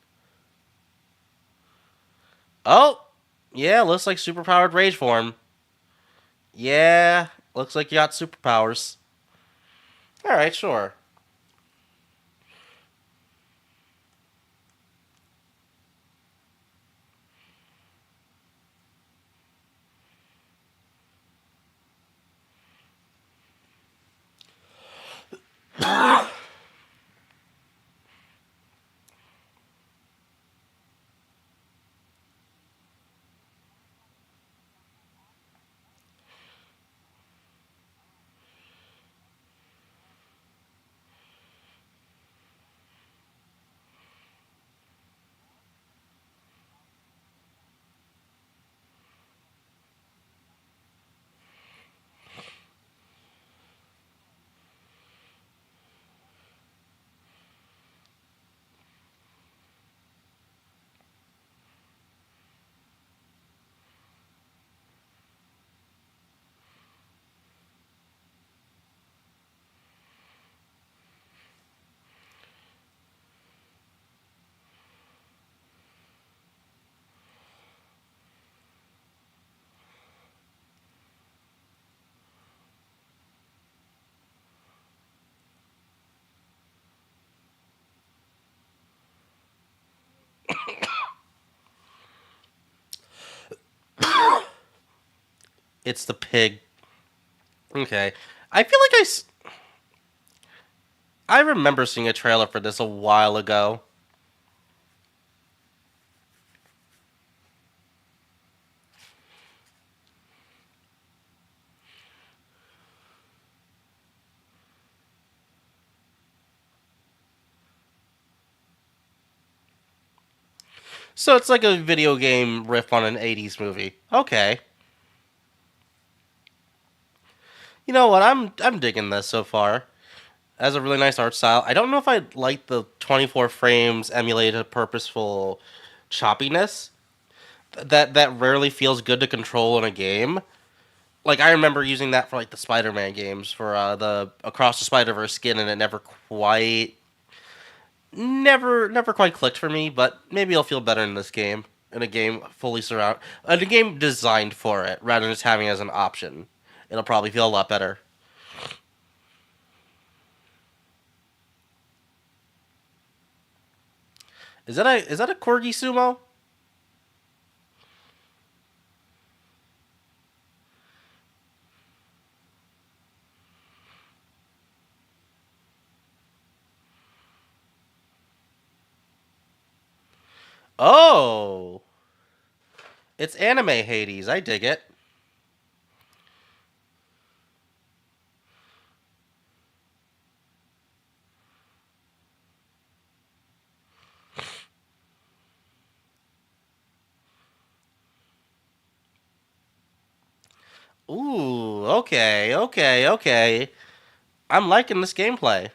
Oh, yeah, looks like superpowered rage form. Yeah, looks like you got superpowers. All right, sure. It's the pig. Okay. I feel like I remember seeing a trailer for this a while ago. So it's like a video game riff on an 80s movie. Okay. You know what? I'm digging this so far. It has a really nice art style. I don't know if I like the 24 frames emulated purposeful choppiness. That rarely feels good to control in a game. Like I remember using that for like the Spider-Man games for the Across the Spider-Verse skin, and it never quite clicked for me. But maybe it'll feel better in this game, in a game in a game designed for it, rather than just having it as an option. It'll probably feel a lot better. Is that a corgi sumo? Oh, it's anime Hades. I dig it. Ooh, okay. I'm liking this gameplay.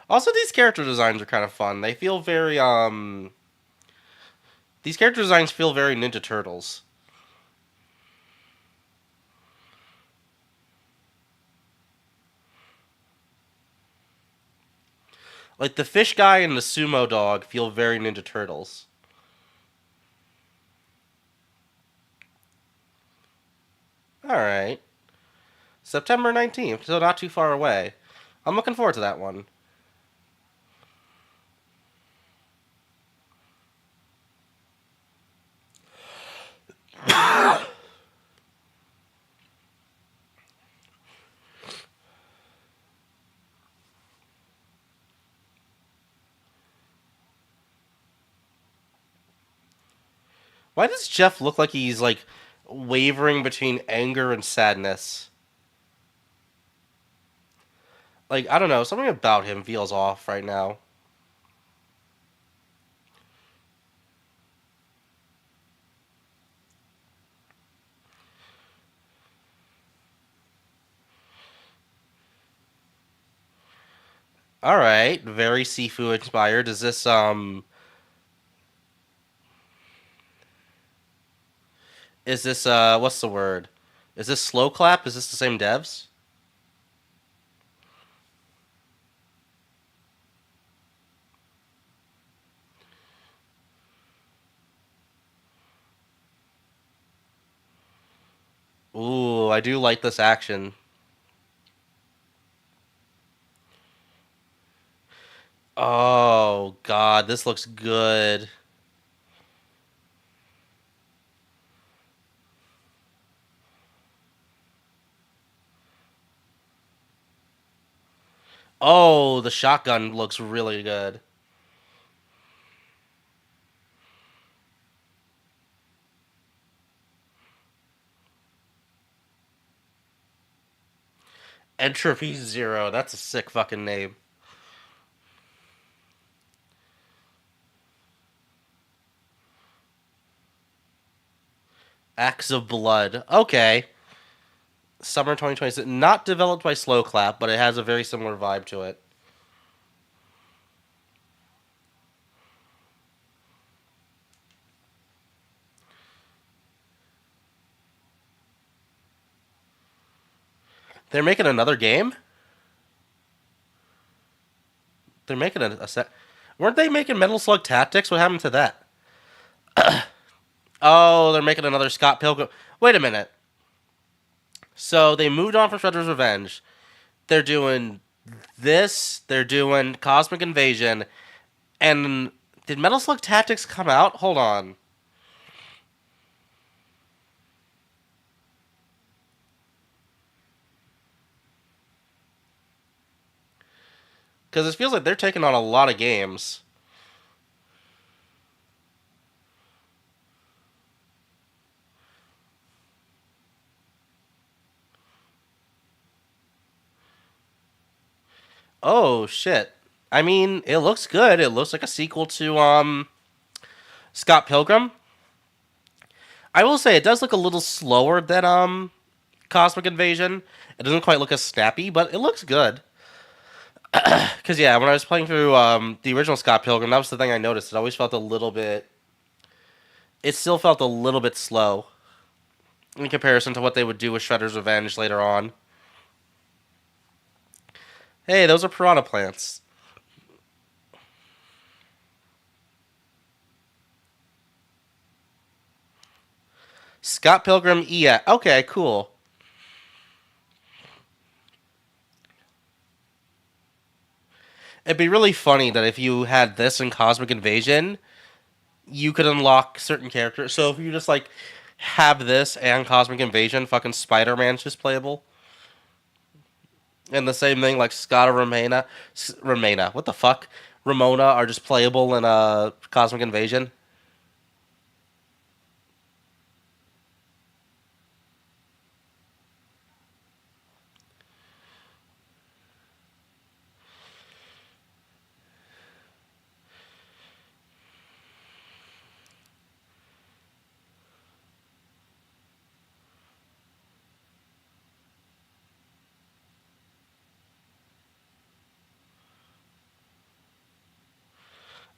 Also, these character designs are kind of fun. They feel very these character designs feel very Ninja Turtles. Like the fish guy and the sumo dog feel very Ninja Turtles. All right. September 19th, so not too far away. I'm looking forward to that one. Why does Jeff look like he's like wavering between anger and sadness? Like, I don't know, something about him feels off right now. All right, very Sifu inspired. Is this what's the word? Is this slow clap? Is this the same devs? Ooh, I do like this action. Oh god, this looks good. Oh, the shotgun looks really good. Entropy Zero. That's a sick fucking name. Acts of Blood. Okay. Summer 2026. Not developed by Slow Clap, but it has a very similar vibe to it. They're making another game? They're making a set. Weren't they making Metal Slug Tactics? What happened to that? Oh, they're making another Scott Pilgrim. Wait a minute. So they moved on from Shredder's Revenge. They're doing this. They're doing Cosmic Invasion, and Did Metal Slug Tactics come out? Hold on. Because it feels like they're taking on a lot of games. Oh, shit. I mean, it looks good. It looks like a sequel to, Scott Pilgrim. I will say it does look a little slower than, Cosmic Invasion. It doesn't quite look as snappy, but it looks good. Because, yeah, when I was playing through, the original Scott Pilgrim, that was the thing I noticed. It always felt a little bit... It still felt a little bit slow in comparison to what they would do with Shredder's Revenge later on. Hey, those are piranha plants. Scott Pilgrim, yeah. Okay, cool. It'd be really funny that if you had this in Cosmic Invasion, you could unlock certain characters. So if you just like have this and Cosmic Invasion, fucking Spider Man's just playable. And the same thing like Scott or Ramona, what the fuck? Ramona are just playable in Cosmic Invasion.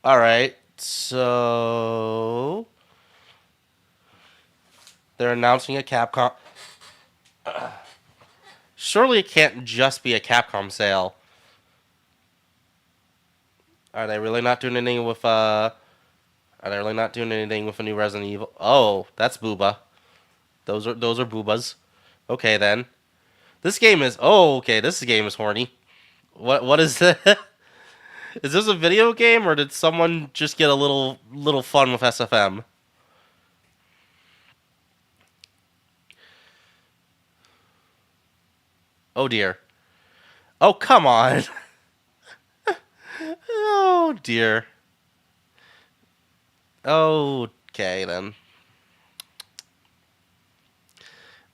All right, so they're announcing a Capcom. Surely it can't just be a Capcom sale. Are they really not doing anything with Are they really not doing anything with a new Resident Evil? Oh, that's Booba. Those are Boobas. Okay then. This game is okay. This game is horny. What is that? Is this a video game or did someone just get a little fun with SFM? Oh dear. Oh come on. Oh dear. Okay then.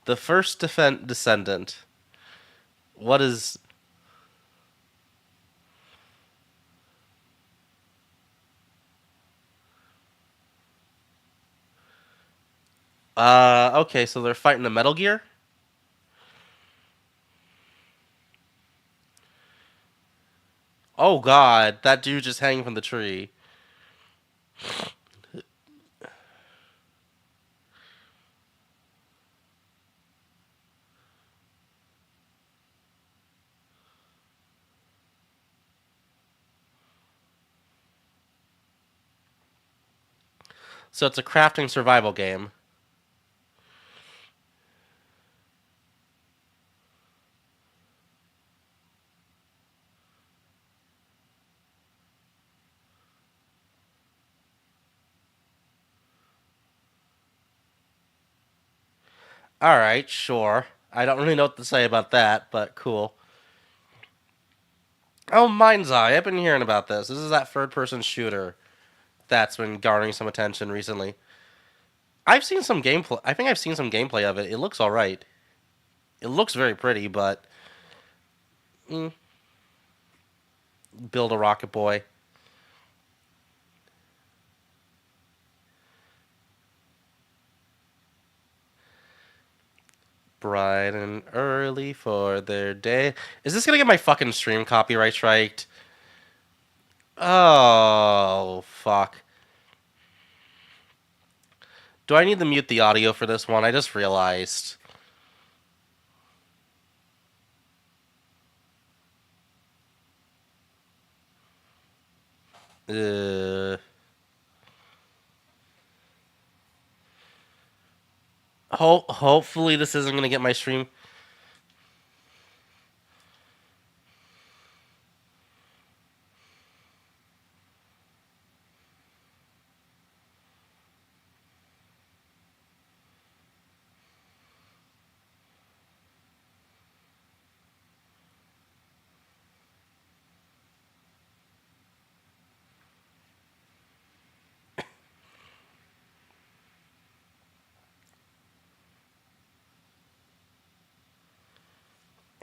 The first descendant. What is? Okay, so they're fighting the Metal Gear. Oh god, that dude just hanging from the tree. So it's a crafting survival game. All right, sure. I don't really know what to say about that, but cool. Oh, Mind's Eye. I've been hearing about this. This is that third-person shooter that's been garnering some attention recently. I've seen some gameplay. I think I've seen some gameplay of it. It looks all right. It looks very pretty, but mm, build a rocket boy. Bright and early for their day. Is this gonna get my fucking stream copyright striked? Oh fuck. Do I need to mute the audio for this one? I just realized. Uh, hopefully this isn't gonna get my stream.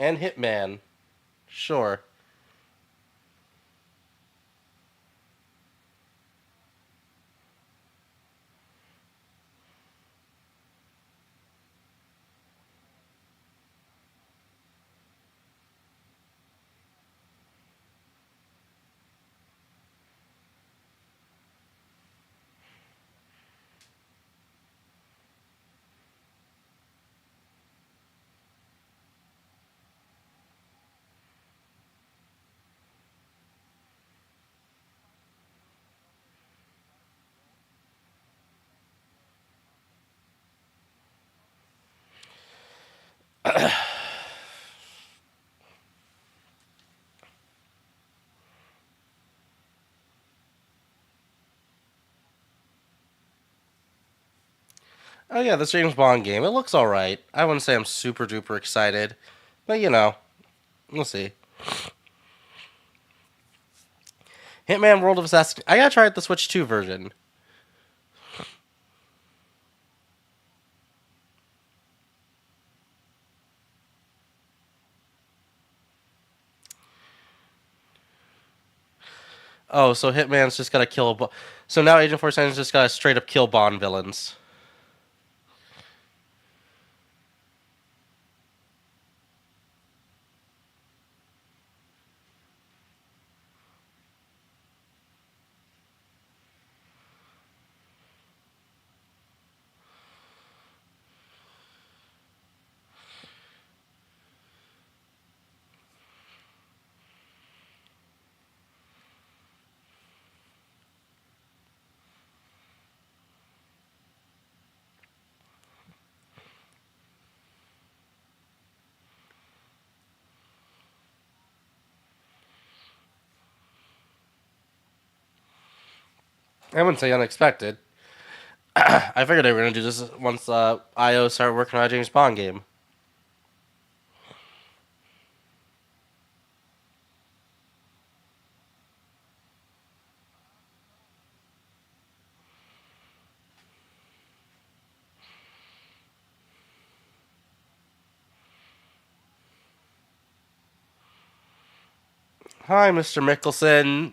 And Hitman. Sure. Oh yeah, this James Bond game. It looks alright. I wouldn't say I'm super duper excited. But we'll see. Hitman World of Assassin. I gotta try out the Switch 2 version. Oh, so Hitman's just gotta kill. So now Agent 47's just gotta straight up kill Bond villains. I wouldn't say unexpected. I figured they were gonna do this once IO started working on a James Bond game. Hi, Mr. Mickelson.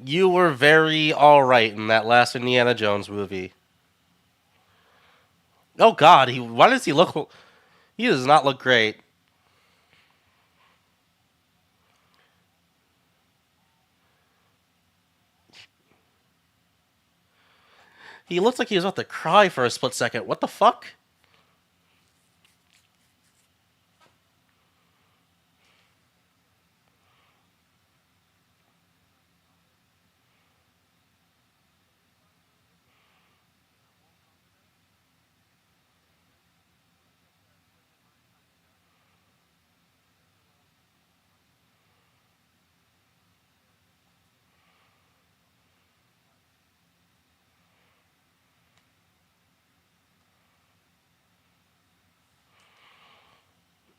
You were very alright in that last Indiana Jones movie. Oh God, why does he look? He does not look great. He looks like he was about to cry for a split second. What the fuck?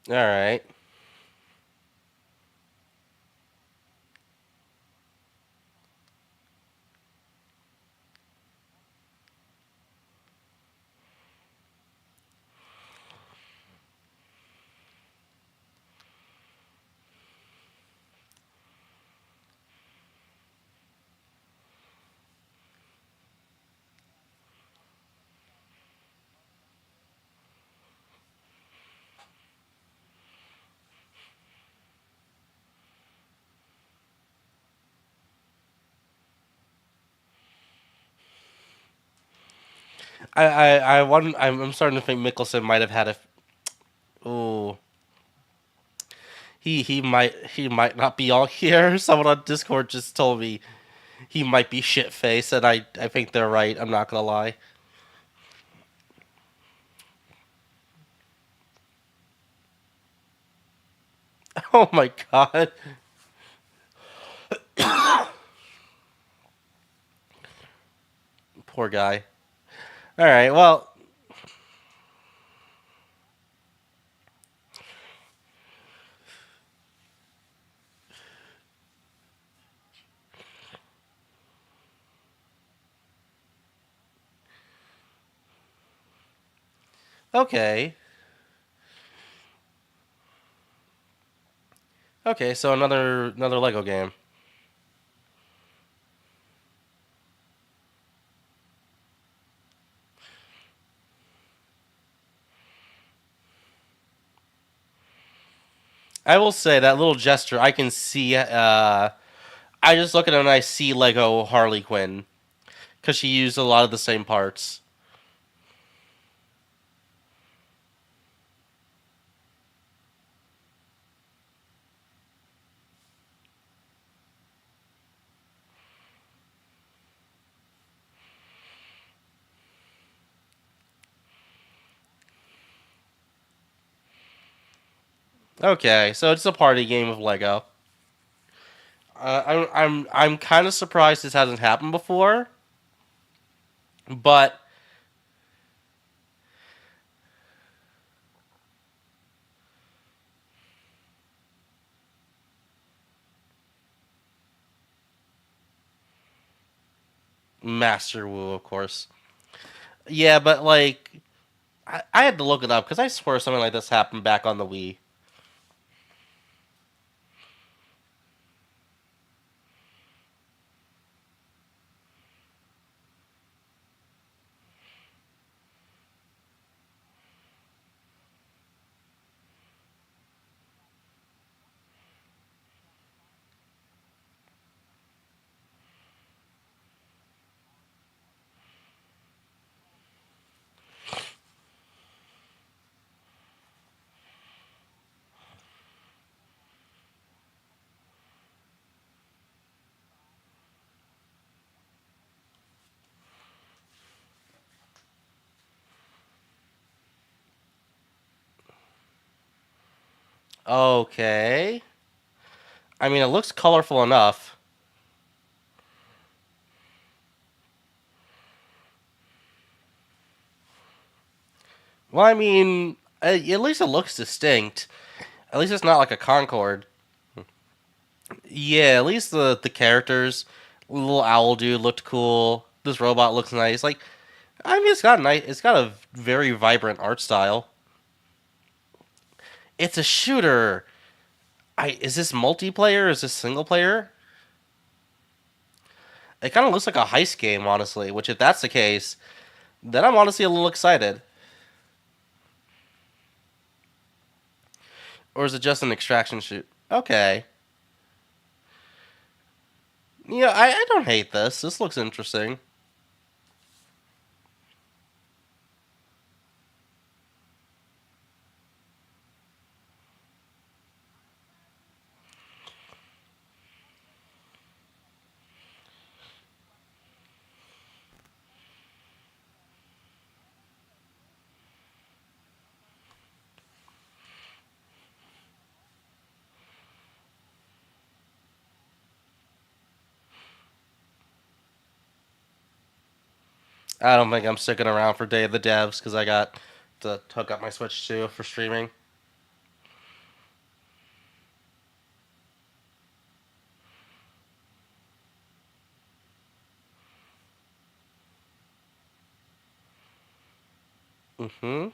All right. I'm starting to think Mickelson might have had a. Ooh, he might not be all here. Someone on Discord just told me he might be shit faced, and I think they're right. I'm not gonna lie. Oh my god, poor guy. All right, well, okay. Okay, so another Lego game. I will say that little gesture, I can see. I just look at it and I see Lego Harley Quinn because she used a lot of the same parts. Okay, so it's a party game of Lego. I'm kind of surprised this hasn't happened before, but Master Wu, of course. Yeah, but like I had to look it up because I swear something like this happened back on the Wii. Okay. I mean, it looks colorful enough. Well, I mean, at least it looks distinct. At least it's not like a Concorde. Yeah, at least the characters, little owl dude looked cool. This robot looks nice. Like, I mean, it's got nice. It's got a very vibrant art style. It's a shooter. Is this multiplayer? Is this single player? It kind of looks like a heist game, honestly. Which, if that's the case, then I'm honestly a little excited. Or is it just an extraction shoot? Okay. Yeah, I don't hate this. This looks interesting. I don't think I'm sticking around for Day of the Devs because I got to hook up my Switch too for streaming. Hmm.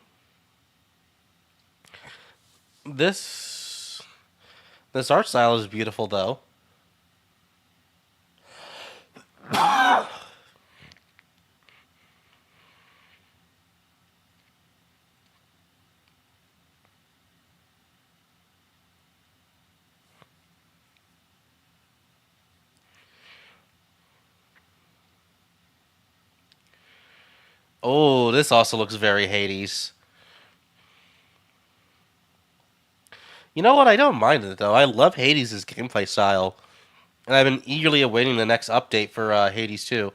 This this art style is beautiful though. Oh, this also looks very Hades. You know what? I don't mind it though. I love Hades' gameplay style, and I've been eagerly awaiting the next update for Hades 2.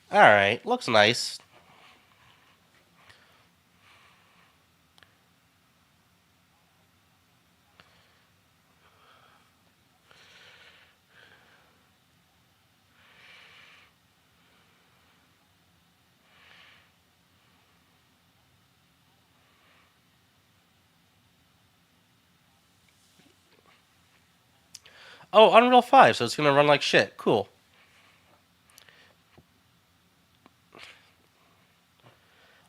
All right, looks nice. Oh, Unreal 5, so it's gonna run like shit. Cool.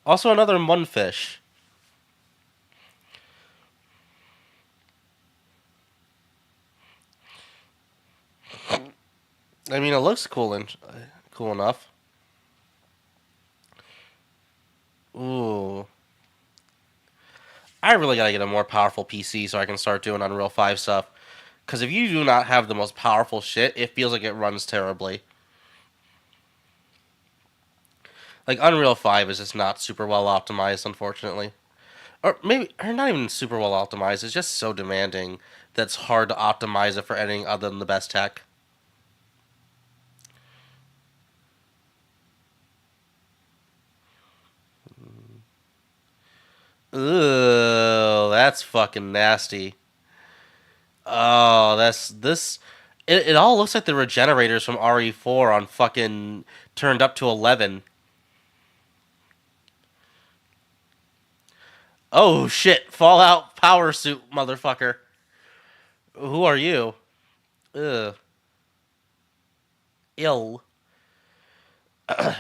Also, another Munfish. I mean, it looks cool and cool enough. Ooh. I really gotta get a more powerful PC so I can start doing Unreal 5 stuff. Because if you do not have the most powerful shit, it feels like it runs terribly. Like, Unreal 5 is just not super well optimized, unfortunately. Or not even super well optimized. It's just so demanding that it's hard to optimize it for anything other than the best tech. Ooh, that's fucking nasty. Oh, that's this. It all looks like the regenerators from RE4 on fucking turned up to 11. Oh shit! Fallout power suit, motherfucker. Who are you? Ugh. Ill.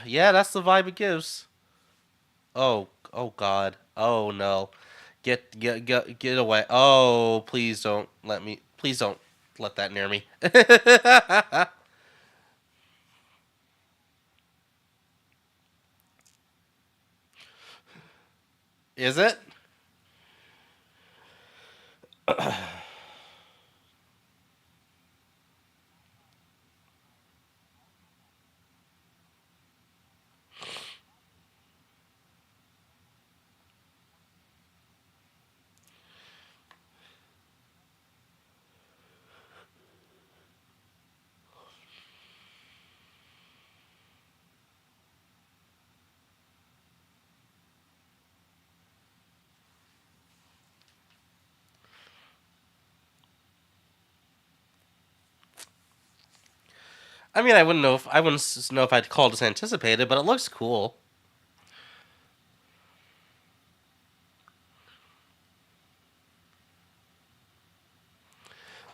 Yeah, that's the vibe it gives. Oh god. Oh no. Get away. Oh, please don't let me. Please don't let that near me. Is it? I mean, I wouldn't know if I'd call this anticipated, but it looks cool.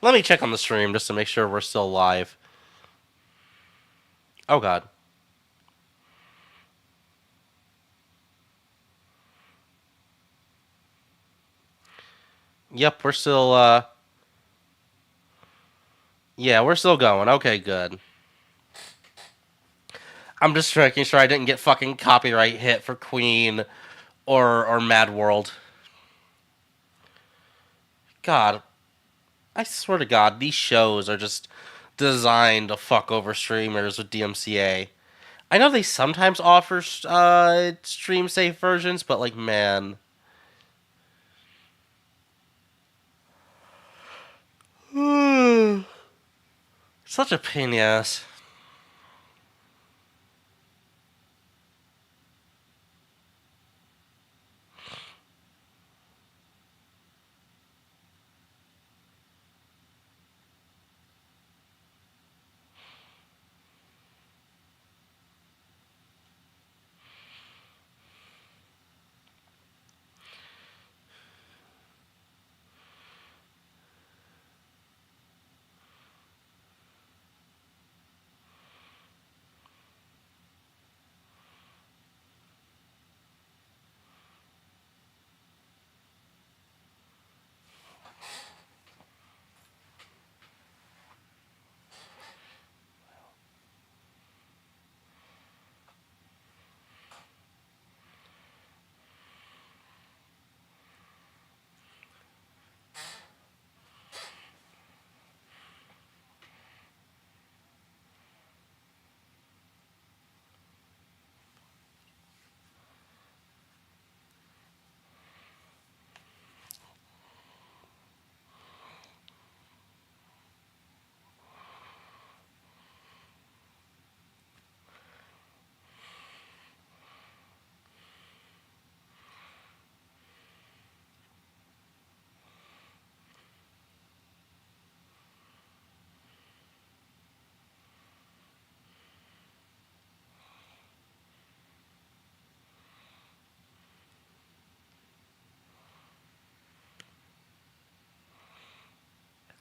Let me check on the stream just to make sure we're still live. Oh god. Yep, we're still yeah, we're still going. Okay, good. I'm just making sure I didn't get fucking copyright hit for Queen or Mad World. God, I swear to God, these shows are just designed to fuck over streamers with DMCA. I know they sometimes offer stream safe versions, but like, man, such a pain in the ass.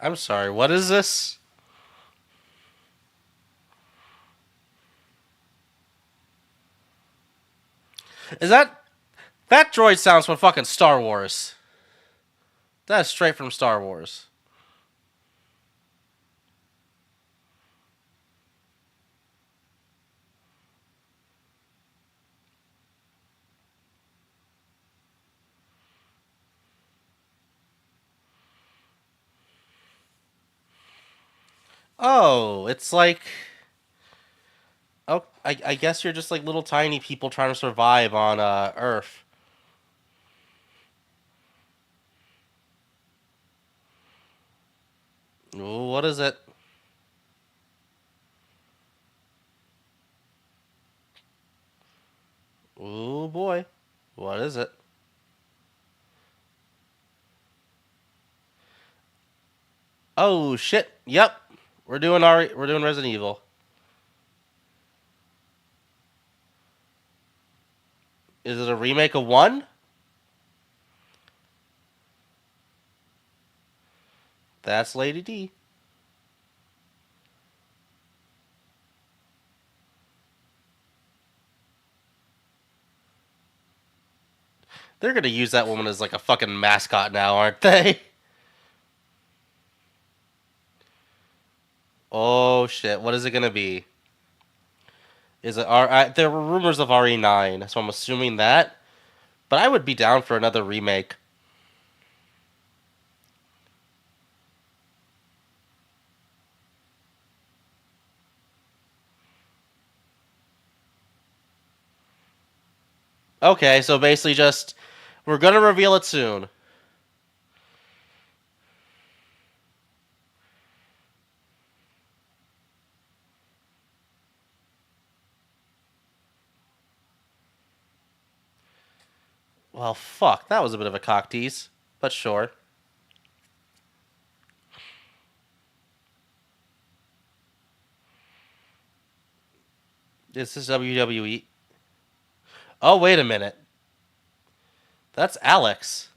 I'm sorry, what is this? Is that droid sounds from fucking Star Wars? That's straight from Star Wars. Oh, it's like oh, I guess you're just like little tiny people trying to survive on Earth. Ooh, what is it? Ooh boy, what is it? Oh shit! Yep, we're doing Resident Evil. Is it a remake of one? That's Lady D. They're gonna use that woman as like a fucking mascot now, aren't they? Oh shit! What is it gonna be? Is it there were rumors of RE9, so I'm assuming that. But I would be down for another remake. Okay, so basically just we're gonna reveal it soon. Well, fuck, that was a bit of a cock tease, but sure. This is WWE. Oh, wait a minute. That's Alex.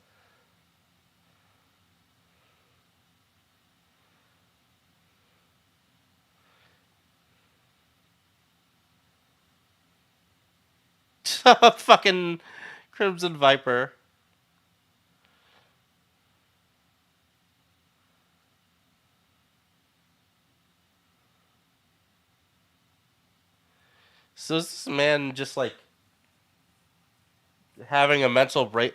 Fucking Crimson Viper. So is this man just like having a mental break?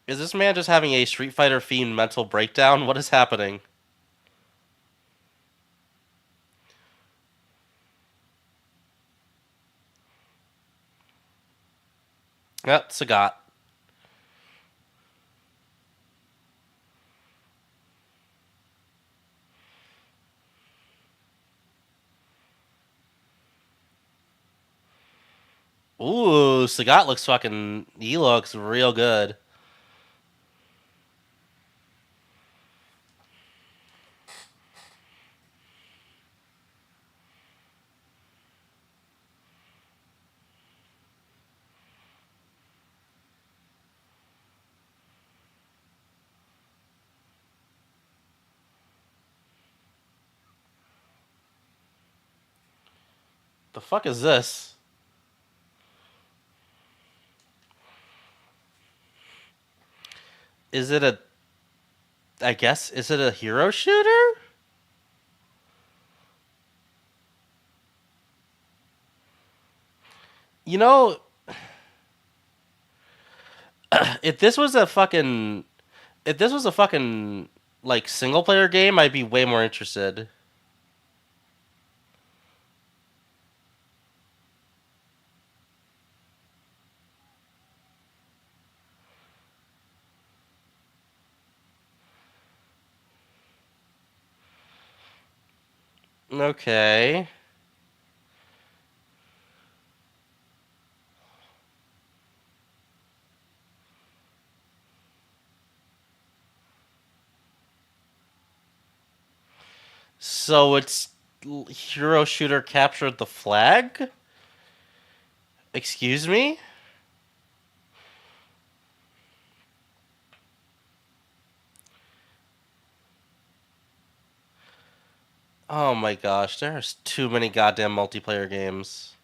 Is this man just having a Street Fighter fiend mental breakdown? What is happening? Yep, Sagat. Ooh, Sagat looks fucking. He looks real good. The fuck is this? Is it a? I guess is it a hero shooter? You know, if this was a fucking if this was a fucking like single player game, I'd be way more interested. Okay. So it's hero shooter captured the flag? Excuse me? Oh my gosh, there's too many goddamn multiplayer games.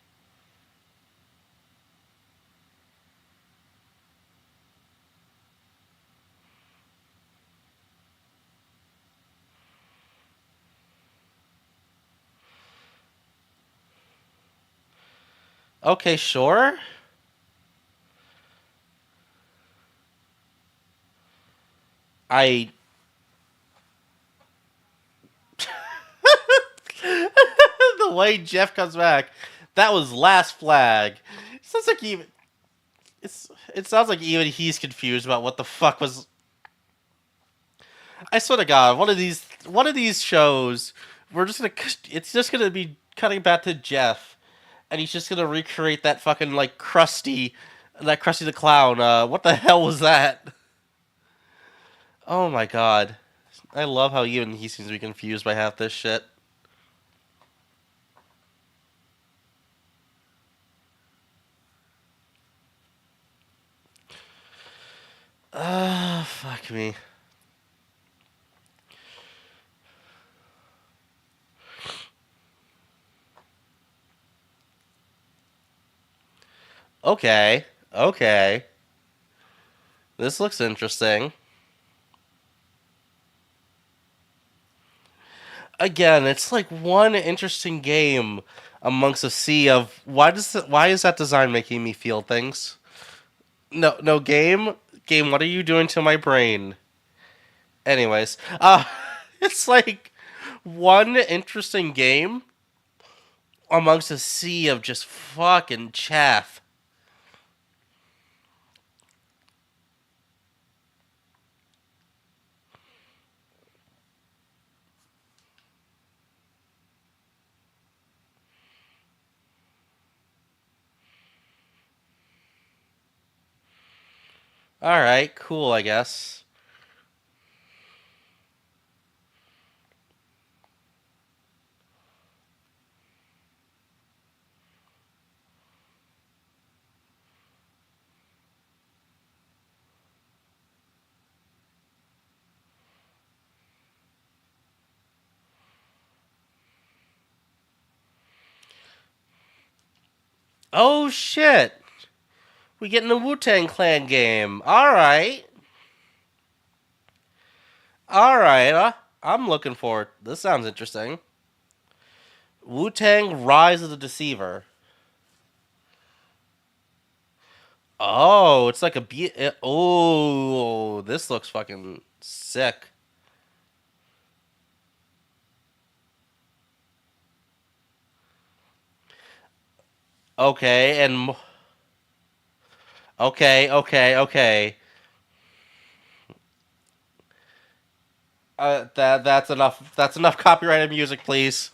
Okay, sure. I the way Jeff comes back, that was last flag. It sounds like even it sounds like even he's confused about what the fuck was. I swear to God, one of these shows, we're just gonna it's just gonna be cutting back to Jeff, and he's just gonna recreate that fucking like Krusty the Clown. What the hell was that? Oh my God, I love how even he seems to be confused by half this shit. Fuck me. Okay, okay, this looks interesting. Again, it's like one interesting game amongst a sea of why is that design making me feel things? No, no game. What are you doing to my brain? Anyways, it's like one interesting game amongst a sea of just fucking chaff. All right, cool, I guess. Oh shit, we getting a Wu-Tang Clan game. All right. I'm looking forward. This sounds interesting. Wu-Tang Rise of the Deceiver. Oh, it's like a oh, this looks fucking sick. Okay, okay. That's enough. That's enough copyrighted music, please.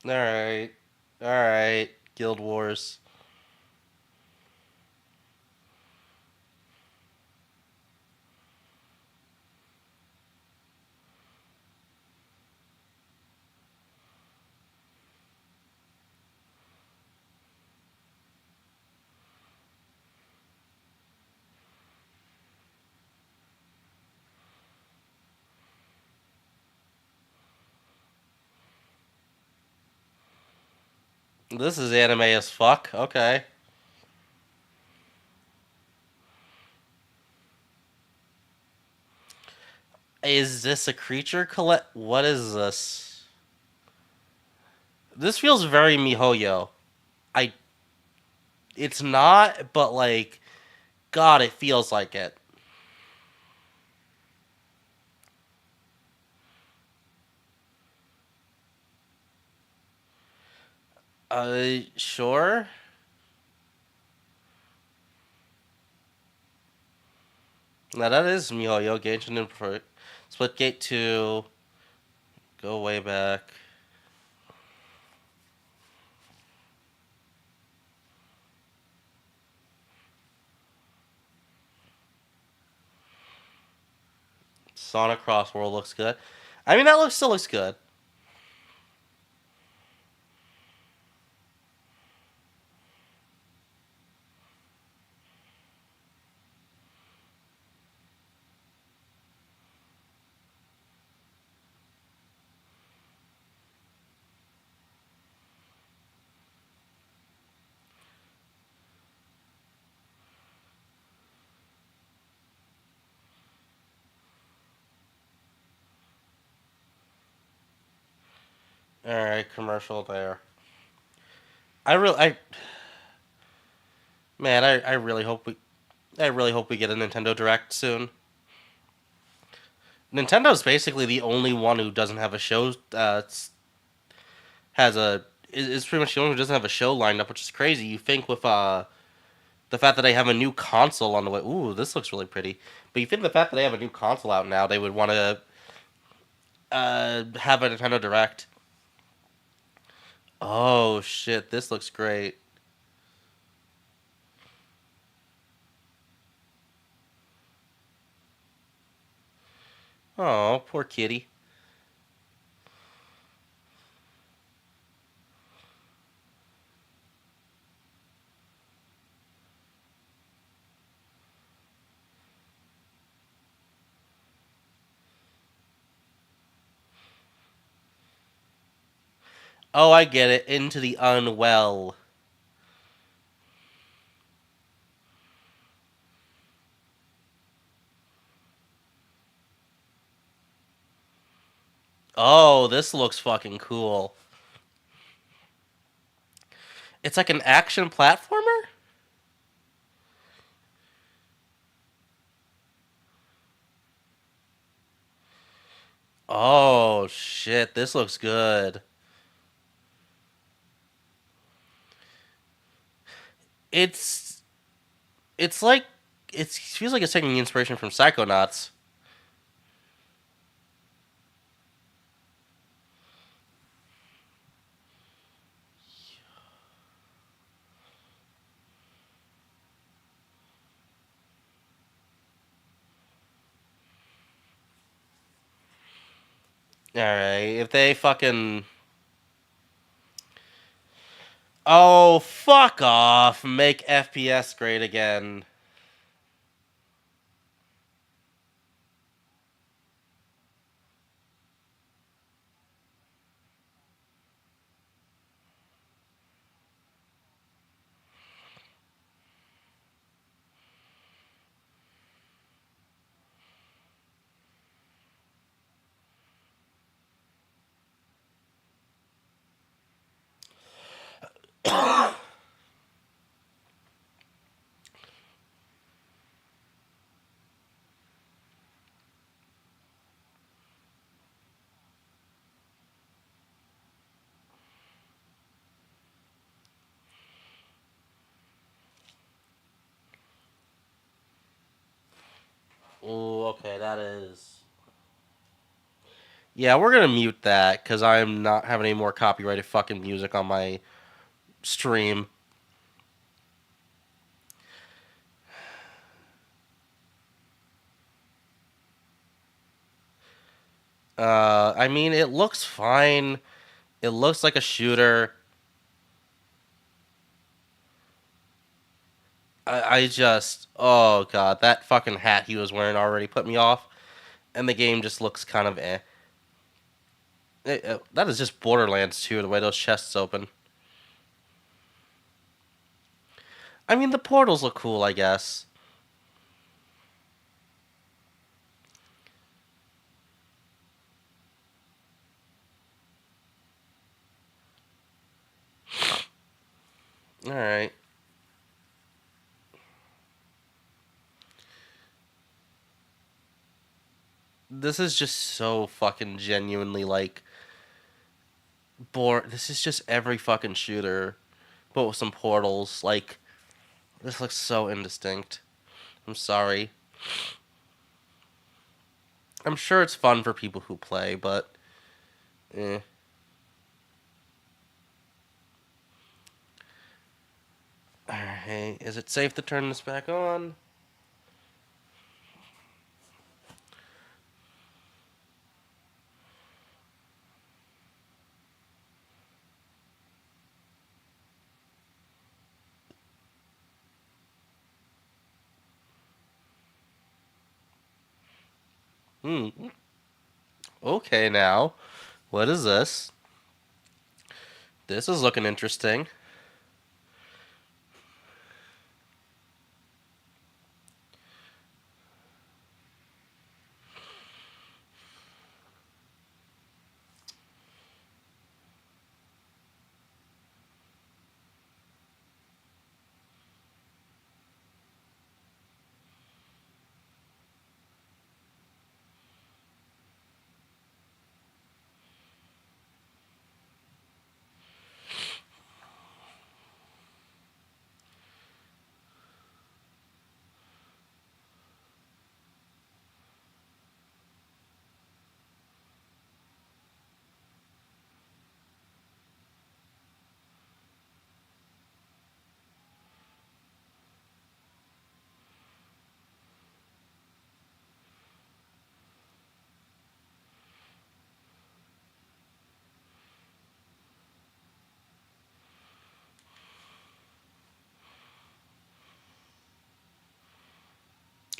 All right, all right. Guild Wars. This is anime as fuck. Okay. Is this a creature collect? What is this? This feels very MiHoYo. I. It's not, but like, God, it feels like it. Sure. Now that is MiHoYo Gaijin and Splitgate 2. Go way back. Sonic Cross World looks good. I mean, that still looks good. All right, commercial there. I man, I really hope we get a Nintendo Direct soon. Nintendo's basically the only one who doesn't have a show. Has a is pretty much the only one who doesn't have a show lined up, which is crazy. You think with the fact that they have a new console on the way. Ooh, this looks really pretty. But you think the fact that they have a new console out now, they would want to have a Nintendo Direct. Oh shit, this looks great. Oh, poor kitty. Oh, I get it. Into the unwell. Oh, this looks fucking cool. It's like an action platformer? Oh shit, this looks good. It's it's like it feels like it's taking inspiration from Psychonauts. All right, if they fucking oh fuck off, make FPS great again. Ooh, okay, that is. Yeah, we're gonna mute that because I'm not having any more copyrighted fucking music on my stream. I mean, it looks fine. It looks like a shooter. I just, oh god, that fucking hat he was wearing already put me off, and the game just looks kind of eh. That is just Borderlands too, the way those chests open. I mean, the portals look cool, I guess. All right, this is just so fucking genuinely like This is just every fucking shooter, but with some portals. Like this looks so indistinct. I'm sorry. I'm sure it's fun for people who play, but eh. Alright, is it safe to turn this back on? Hmm. Okay, now. What is this? This is looking interesting.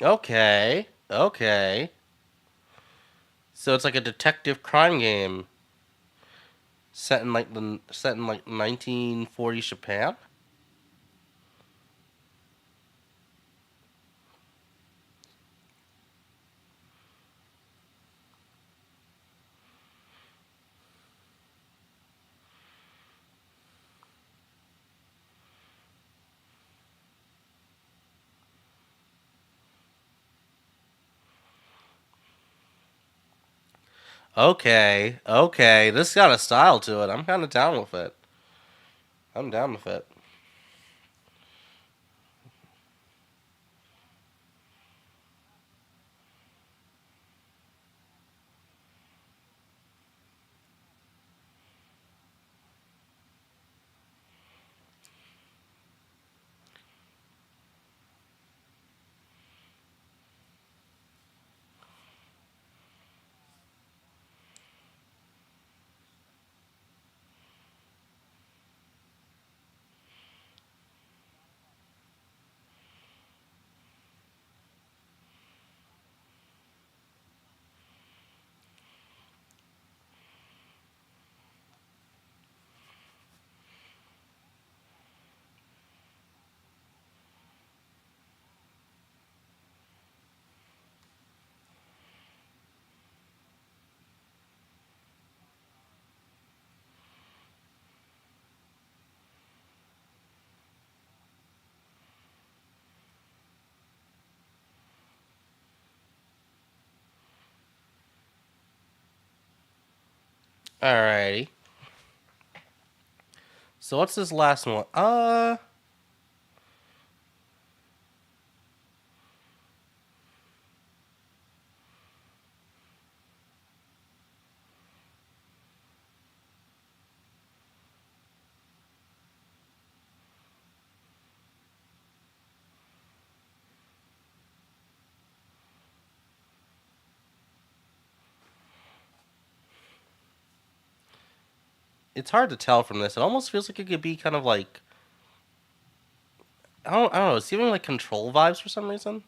Okay. Okay. So it's like a detective crime game set in like 1940s Japan. Okay. Okay. This got a style to it. I'm kind of down with it. I'm down with it. Alrighty. So what's this last one? It's hard to tell from this. It almost feels like it could be kind of like I don't know. It's giving like control vibes for some reason.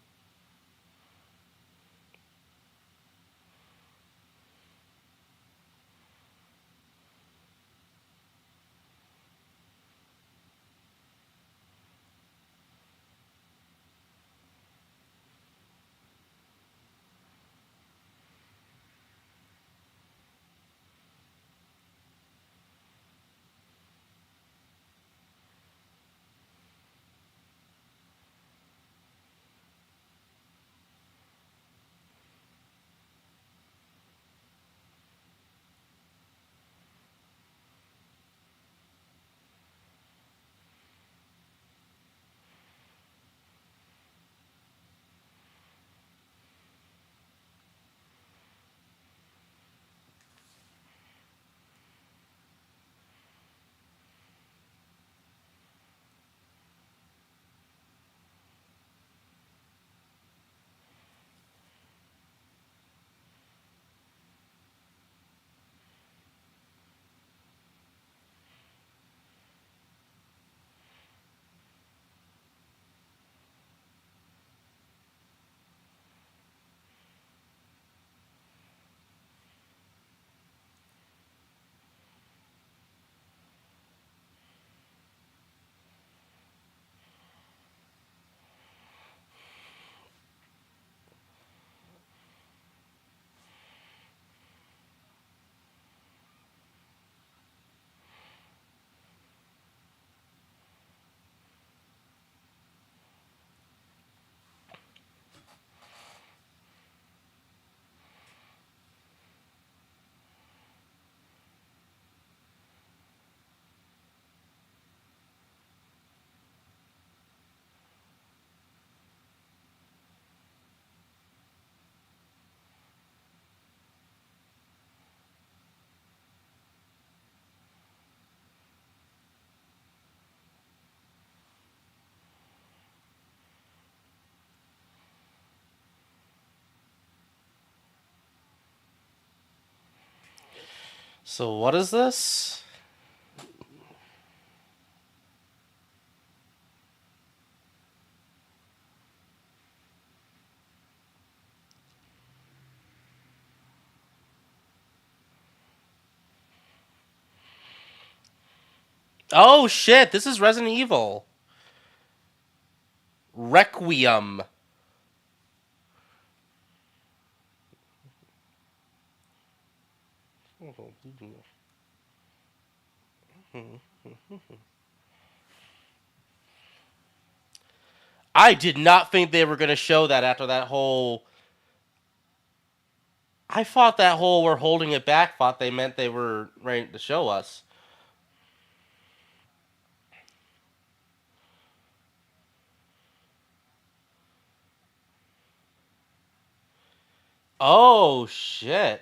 So what is this? Oh shit, this is Resident Evil. Requiem. I did not think they were going to show that after that whole. I thought that whole we're holding it back thought they meant they were ready to show us. Oh shit.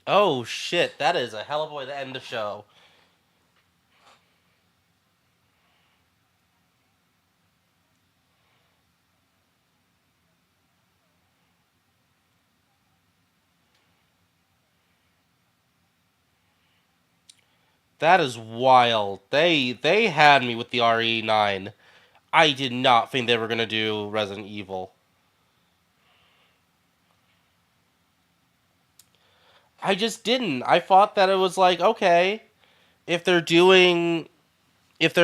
Oh shit, that is a hell of a way to end the show. That is wild. They had me with the RE9. I did not think they were gonna do Resident Evil. I just didn't. I thought that it was like, okay, if they're doing it's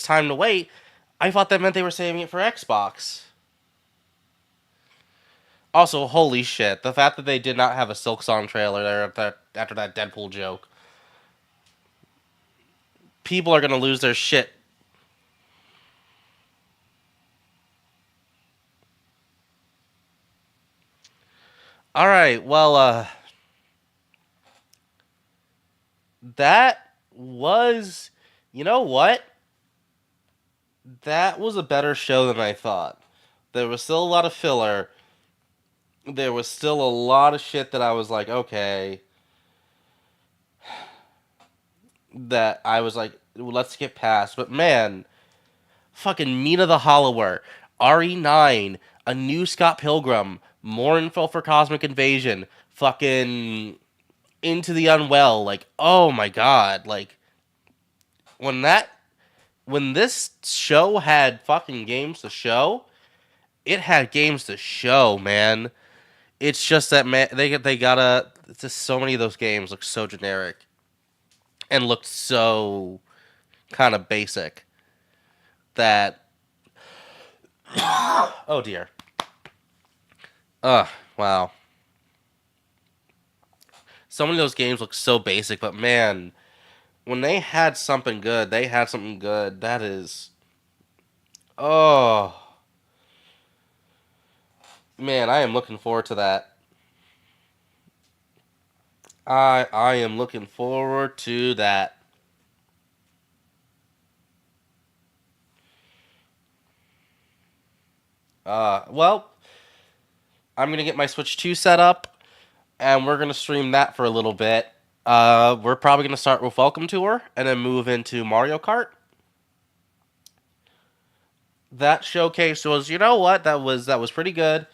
time to wait. I thought that meant they were saving it for Xbox. Also, holy shit, the fact that they did not have a Silk Song trailer there after that Deadpool joke. People are gonna lose their shit. All right, well, that was, you know what? That was a better show than I thought. There was still a lot of filler. There was still a lot of shit that I was like, okay, that I was like, let's get past. But man, fucking Mina the Hollower, RE9, a new Scott Pilgrim, more info for Cosmic Invasion, fucking Into the Unwell. Like, oh my god, like when that when this show had fucking games to show, it had games to show, man. It's just that man, they gotta. It's just so many of those games look so generic and looked so kind of basic that. Oh dear. Wow. So many of those games look so basic, but man, when they had something good, they had something good. That is. Oh. Man, I am looking forward to that. I am looking forward to that. Well, I'm gonna get my Switch 2 set up, and we're gonna stream that for a little bit. We're probably gonna start with Welcome Tour, and then move into Mario Kart. That showcase was, you know what, that was pretty good.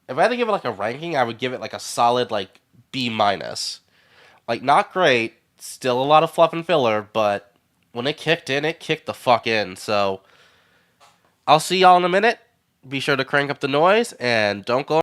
If I had to give it like a ranking, I would give it like a solid like B minus. Like not great, still a lot of fluff and filler, but when it kicked in, it kicked the fuck in. So I'll see y'all in a minute. Be sure to crank up the noise and don't go